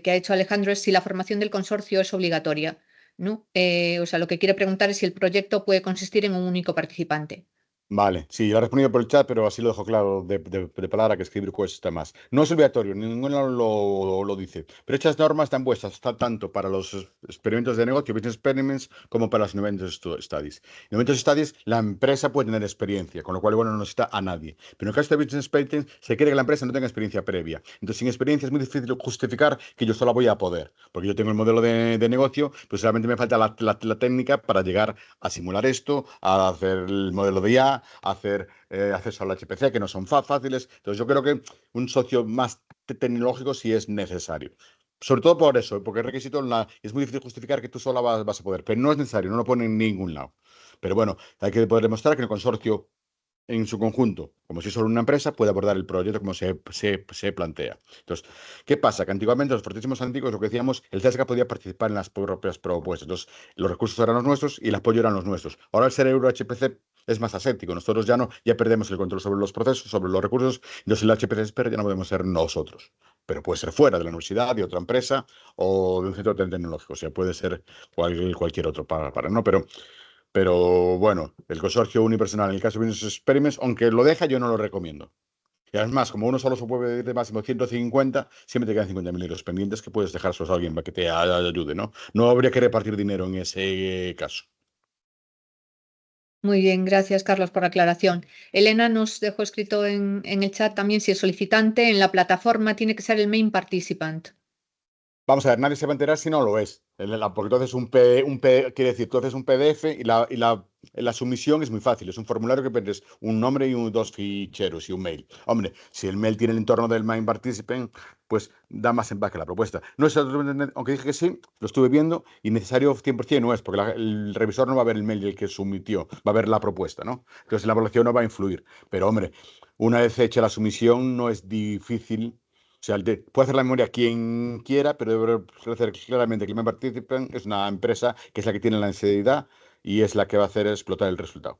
que ha hecho Alejandro es si la formación del consorcio es obligatoria, ¿no? Lo que quiere preguntar es si el proyecto puede consistir en un único participante. Vale, sí, lo he respondido por el chat, pero así lo dejo claro de palabra, que escribir cuesta más. No es obligatorio, ninguno lo dice, pero estas normas están puestas tanto para los experimentos de negocio, business experiments, como para los inventos studies. En inventos studies, la empresa puede tener experiencia, con lo cual no necesita a nadie. Pero en el caso de business experiments, se quiere que la empresa no tenga experiencia previa. Entonces, sin experiencia es muy difícil justificar que yo solo voy a poder, porque yo tengo el modelo de negocio, pues solamente me falta la técnica para llegar a simular esto, a hacer el modelo de IA, hacer acceso al HPC, que no son fáciles. Entonces yo creo que un socio más tecnológico sí es necesario. Sobre todo por eso, porque el requisito es muy difícil justificar que tú sola vas a poder, pero no es necesario, no lo pone en ningún lado. Pero bueno, hay que poder demostrar que el consorcio en su conjunto, como si solo una empresa, puede abordar el proyecto como se plantea. Entonces, ¿qué pasa? Que antiguamente, los fortísimos antiguos, lo que decíamos, el CESGA podía participar en las propias propuestas. Entonces, los recursos eran los nuestros y el apoyo eran los nuestros. Ahora el ser Euro-HPC es más aséptico. Nosotros ya perdemos el control sobre los procesos, sobre los recursos. Entonces, el HPC Expert ya no podemos ser nosotros. Pero puede ser fuera de la universidad, de otra empresa o de un centro tecnológico. O sea, puede ser cualquier otro para ¿no? Pero bueno, el consorcio unipersonal en el caso de Business Experiments, aunque lo deja, yo no lo recomiendo. Y además, como uno solo se puede pedir de máximo 150, siempre te quedan 50.000 euros pendientes que puedes dejárselos a alguien para que te ayude, ¿no? No habría que repartir dinero en ese caso. Muy bien, gracias Carlos por la aclaración. Elena nos dejó escrito en el chat también si el solicitante en la plataforma tiene que ser el main participant. Vamos a ver, nadie se va a enterar si no lo es. Porque tú haces quiere decir, tú haces un PDF y la sumisión es muy fácil. Es un formulario que pones un nombre y dos ficheros y un mail. Hombre, si el mail tiene el entorno del main participant, pues da más empaque la propuesta. No es, aunque dije que sí, lo estuve viendo y necesario 100% no es, porque el revisor no va a ver el mail del que sumitió, va a ver la propuesta, ¿no? Entonces la evaluación no va a influir. Pero, hombre, una vez hecha la sumisión no es difícil. O sea, puede hacer la memoria quien quiera, pero debe hacer claramente que el main participant es una empresa que es la que tiene la necesidad y es la que va a hacer explotar el resultado.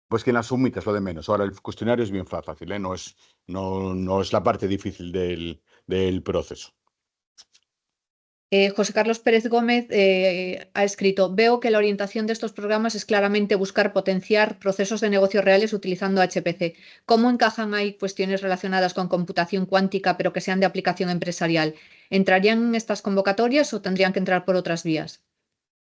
Pues quien la sumita es lo de menos. Ahora, el cuestionario es bien fácil, ¿eh? No es la parte difícil del proceso. José Carlos Pérez Gómez ha escrito: veo que la orientación de estos programas es claramente buscar potenciar procesos de negocio reales utilizando HPC. ¿Cómo encajan ahí cuestiones relacionadas con computación cuántica pero que sean de aplicación empresarial? ¿Entrarían en estas convocatorias o tendrían que entrar por otras vías?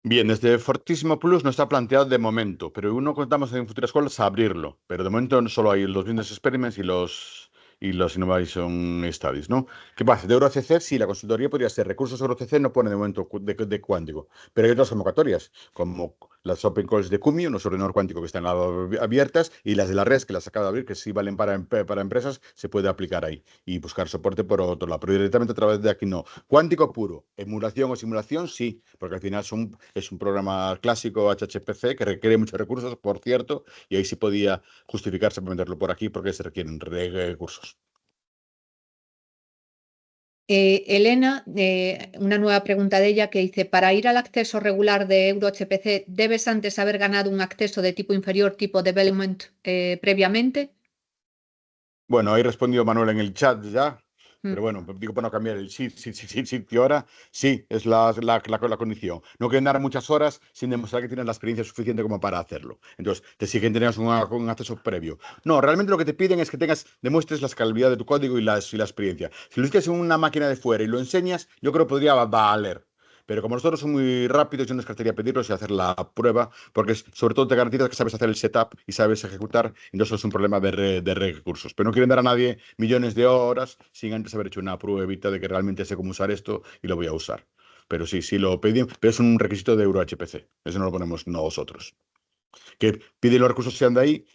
Bien, desde Fortísimo Plus no está planteado de momento, pero uno contamos en futuras escuelas a abrirlo. Pero de momento solo hay los Business Experiments y los Innovation Studies, ¿no? ¿Qué pasa? De EuroCC, sí, la consultoría podría ser recursos EuroCC, no pone de momento de cuántico, pero hay otras convocatorias, como las Open Calls de CUMI, unos ordenador cuántico que están abiertas, y las de la RES, que las acaba de abrir, que sí valen para empresas, se puede aplicar ahí y buscar soporte por otro lado, pero directamente a través de aquí no. Cuántico puro, emulación o simulación, sí, porque al final es un programa clásico HHPC que requiere muchos recursos, por cierto, y ahí sí podía justificarse para meterlo por aquí porque se requieren recursos. Elena, una nueva pregunta de ella que dice: para ir al acceso regular de EuroHPC, ¿debes antes haber ganado un acceso de tipo inferior, tipo development, previamente? Bueno, ahí respondió Manuel en el chat ya, pero bueno, digo para no cambiar el sí, y ahora sí, es la condición. No quieren dar muchas horas sin demostrar que tienes la experiencia suficiente como para hacerlo. Entonces, te exigen tener un acceso previo. No, realmente lo que te piden es que demuestres la escalabilidad de tu código y la experiencia. Si lo hiciste en una máquina de fuera y lo enseñas, yo creo que podría valer. Pero como nosotros somos muy rápidos, yo no descartaría pedirlos y hacer la prueba, porque sobre todo te garantiza que sabes hacer el setup y sabes ejecutar, y no es un problema de recursos. Pero no quieren dar a nadie millones de horas sin antes haber hecho una pruebita de que realmente sé cómo usar esto y lo voy a usar. Pero sí lo pedimos, pero es un requisito de EuroHPC. Eso no lo ponemos nosotros. Que piden los recursos sean de ahí.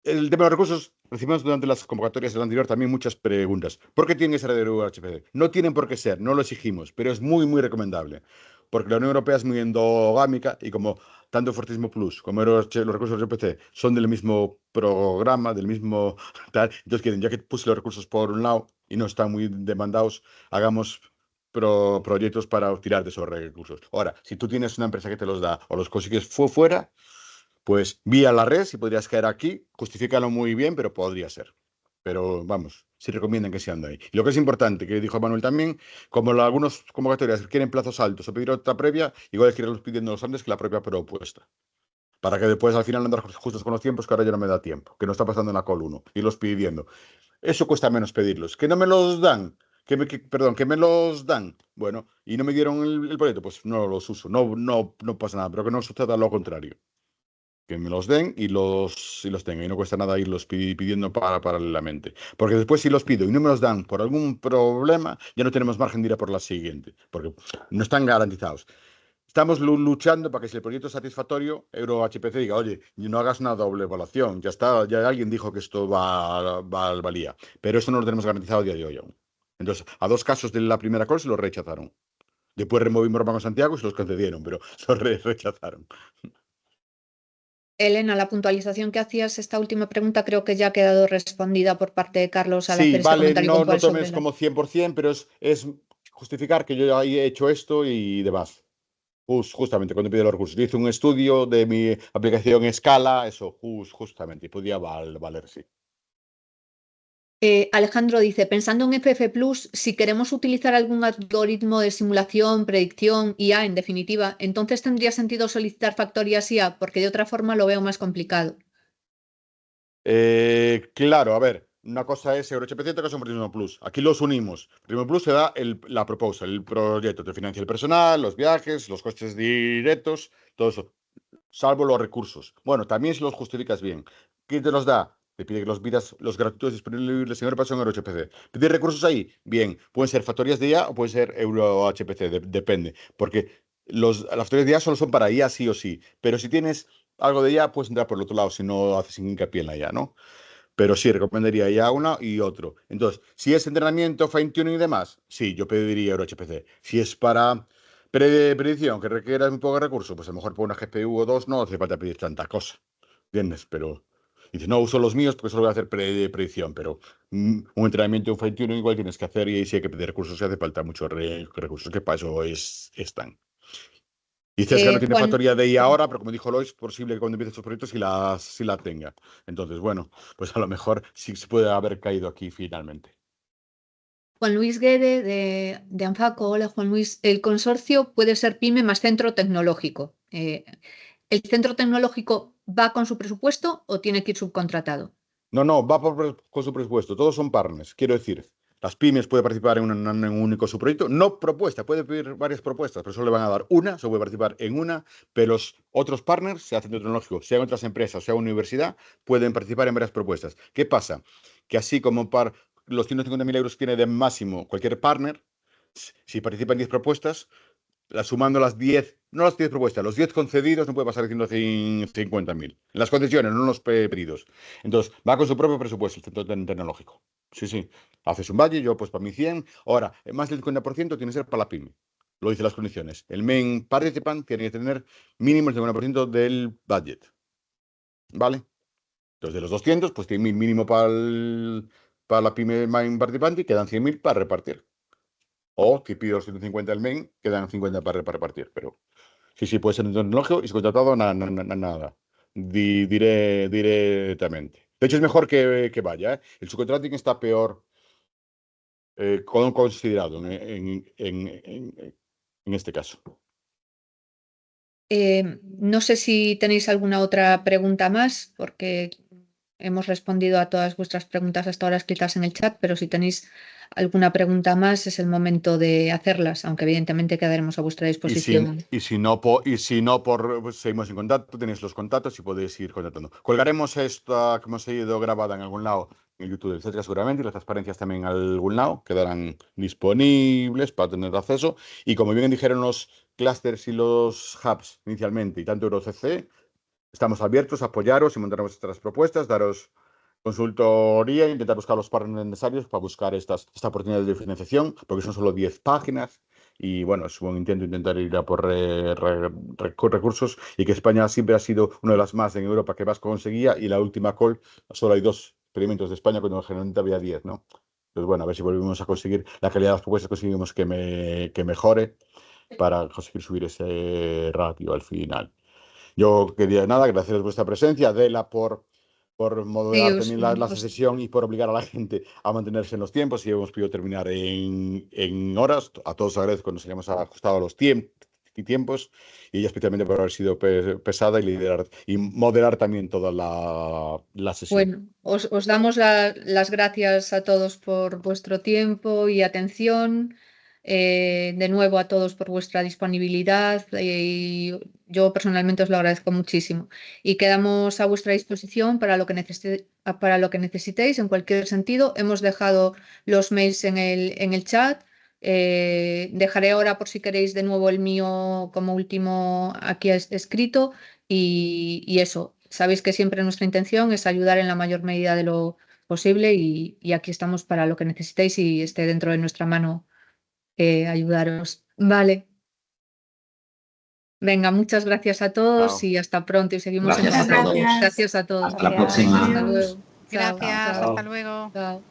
El tema de los recursos, recibimos durante las convocatorias del anterior también muchas preguntas. ¿Por qué tienen que ser de EuroHPC? No tienen por qué ser, no lo exigimos, pero es muy, muy recomendable. Porque la Unión Europea es muy endogámica y como tanto Fortísimo Plus como los recursos de EuroHPC son del mismo programa, del mismo tal, entonces quieren, ya que puse los recursos por un lado y no están muy demandados, hagamos proyectos para tirar de esos recursos. Ahora, si tú tienes una empresa que te los da o los consigues fuera, pues vía la red, si podrías caer aquí, justifícalo muy bien, pero podría ser. Pero vamos, sí recomiendan que sean de ahí. Y lo que es importante, que dijo Manuel también, como algunos convocatorias quieren plazos altos o pedir otra previa, igual es que irlos pidiéndolos antes que la propia propuesta. Para que después al final andar justos con los tiempos, que ahora ya no me da tiempo, que no está pasando en la call 1, irlos pidiendo. Eso cuesta menos pedirlos. Que no me los dan, que me los dan. Bueno, y no me dieron el proyecto, pues no los uso. No pasa nada, pero que no suceda lo contrario. Que me los den y los tenga. Y no cuesta nada irlos pidiendo paralelamente. Porque después si los pido y no me los dan por algún problema, ya no tenemos margen de ir a por la siguiente. Porque no están garantizados. Estamos luchando para que si el proyecto es satisfactorio, EuroHPC diga: oye, no hagas una doble evaluación. Ya está, ya alguien dijo que esto valía. Pero eso no lo tenemos garantizado a día de hoy aún. Entonces, a 2 casos de la primera call se los rechazaron. Después removimos Banco Santiago y se los concedieron, pero se los rechazaron. Elena, la puntualización que hacías, esta última pregunta creo que ya ha quedado respondida por parte de Carlos al hacer este comentario puntual no tomes como 100%, pero es justificar que yo ya he hecho esto y demás. Justamente cuando pide los recursos. Hice un estudio de mi aplicación en Scala, eso, justamente, y podía valer, sí. Alejandro dice: pensando en FF+, si queremos utilizar algún algoritmo de simulación, predicción, IA, en definitiva, entonces tendría sentido solicitar factorías IA, porque de otra forma lo veo más complicado. Claro, a ver, una cosa es EuroHPC y otra cosa es Fortísimo Plus. Aquí los unimos. Fortísimo Plus te da la propuesta, el proyecto, te financia el personal, los viajes, los costes directos, todo eso, salvo los recursos. Bueno, también si los justificas bien. ¿Quién te los da? Te pide que los gratuitos disponibles en Europa son EuroHPC. ¿Pide recursos ahí? Bien, pueden ser factorías de IA o pueden ser EuroHPC, depende, porque las factorías de IA solo son para IA sí o sí, pero si tienes algo de IA, puedes entrar por el otro lado si no haces hincapié en la IA, ¿no? Pero sí, recomendaría IA uno y otro. Entonces, si es entrenamiento, fine-tuning y demás, sí, yo pediría EuroHPC. Si es para predicción, que requiera un poco de recursos, pues a lo mejor por una GPU o dos no hace falta pedir tanta cosa. ¿Entiendes? Pero dices, no uso los míos porque solo voy a hacer predicción, pero un entrenamiento, un fine-tuning igual tienes que hacer y si hay que pedir recursos, si hace falta muchos recursos, que para eso están. Y CESGA no tiene factoría de IA ahora, pero como dijo Lois, es posible que cuando empiece estos proyectos sí la tenga. Entonces, bueno, pues a lo mejor sí se puede haber caído aquí finalmente. Juan Luis Guede de Anfaco. Hola, Juan Luis. El consorcio puede ser PYME más centro tecnológico. ¿El centro tecnológico va con su presupuesto o tiene que ir subcontratado? No, va con su presupuesto. Todos son partners. Quiero decir, las pymes pueden participar en un único subproyecto. No propuesta, puede pedir varias propuestas, pero solo le van a dar una, solo puede participar en una. Pero los otros partners, sea centro tecnológico, sean otras empresas, sea universidad, pueden participar en varias propuestas. ¿Qué pasa? Que así como para los 150.000 euros que tiene de máximo cualquier partner, si participan 10 propuestas, sumando las 10, no las 10 propuestas, los 10 concedidos no puede pasar de 150.000. Las concesiones, no los pedidos. Entonces, va con su propio presupuesto el centro tecnológico. Sí. Haces un budget, yo pues para mi 100. Ahora, más del 50% tiene que ser para la pyme. Lo dicen las condiciones. El main participant tiene que tener mínimo el 50% del budget. ¿Vale? Entonces, de los 200, pues tiene 1.000 mínimo para la pyme main participant y quedan 100.000 para repartir. O si pido 150 el main, quedan 50 para repartir. Pero sí, puede ser tecnológico y si contratado, nada. Directamente. De hecho, es mejor que vaya. El subcontracting está peor considerado en este caso. No sé si tenéis alguna otra pregunta más, porque hemos respondido a todas vuestras preguntas hasta ahora escritas en el chat, pero si tenéis alguna pregunta más es el momento de hacerlas, aunque evidentemente quedaremos a vuestra disposición. Y si no, pues, seguimos en contacto, tenéis los contactos y podéis ir contactando. Colgaremos esta que hemos ido grabada en algún lado, en el YouTube del CESGA seguramente, y las transparencias también en algún lado, quedarán disponibles para tener acceso. Y como bien dijeron los clusters y los hubs inicialmente, y tanto EuroCC, estamos abiertos a apoyaros y montar vuestras propuestas, daros consultoría, intentar buscar los partners necesarios para buscar esta oportunidad de financiación, porque son solo 10 páginas y bueno, es un intentar ir a por recursos y que España siempre ha sido una de las más en Europa que más conseguía y la última call solo hay 2 experimentos de España cuando generalmente había 10, ¿no? Entonces bueno, a ver si volvemos a conseguir la calidad de las propuestas, conseguimos que mejore para conseguir subir ese ratio al final. Yo quería agradecer vuestra presencia, Adela, por moderar también la sesión y por obligar a la gente a mantenerse en los tiempos y hemos podido terminar en horas. A todos agradezco, nos hayamos ajustado a los tiempos y ella especialmente por haber sido pesada y liderar y moderar también toda la sesión. Bueno, os damos las gracias a todos por vuestro tiempo y atención. De nuevo a todos por vuestra disponibilidad y yo personalmente os lo agradezco muchísimo y quedamos a vuestra disposición para lo que necesitéis en cualquier sentido. Hemos dejado los mails en el chat, dejaré ahora por si queréis de nuevo el mío como último aquí escrito y eso, sabéis que siempre nuestra intención es ayudar en la mayor medida de lo posible y aquí estamos para lo que necesitéis y esté dentro de nuestra mano ayudaros. Vale. Venga, muchas gracias a todos y hasta pronto y seguimos en contacto. Gracias a todos. Hasta la próxima. Hasta luego. Gracias, Chao. hasta luego. Chao.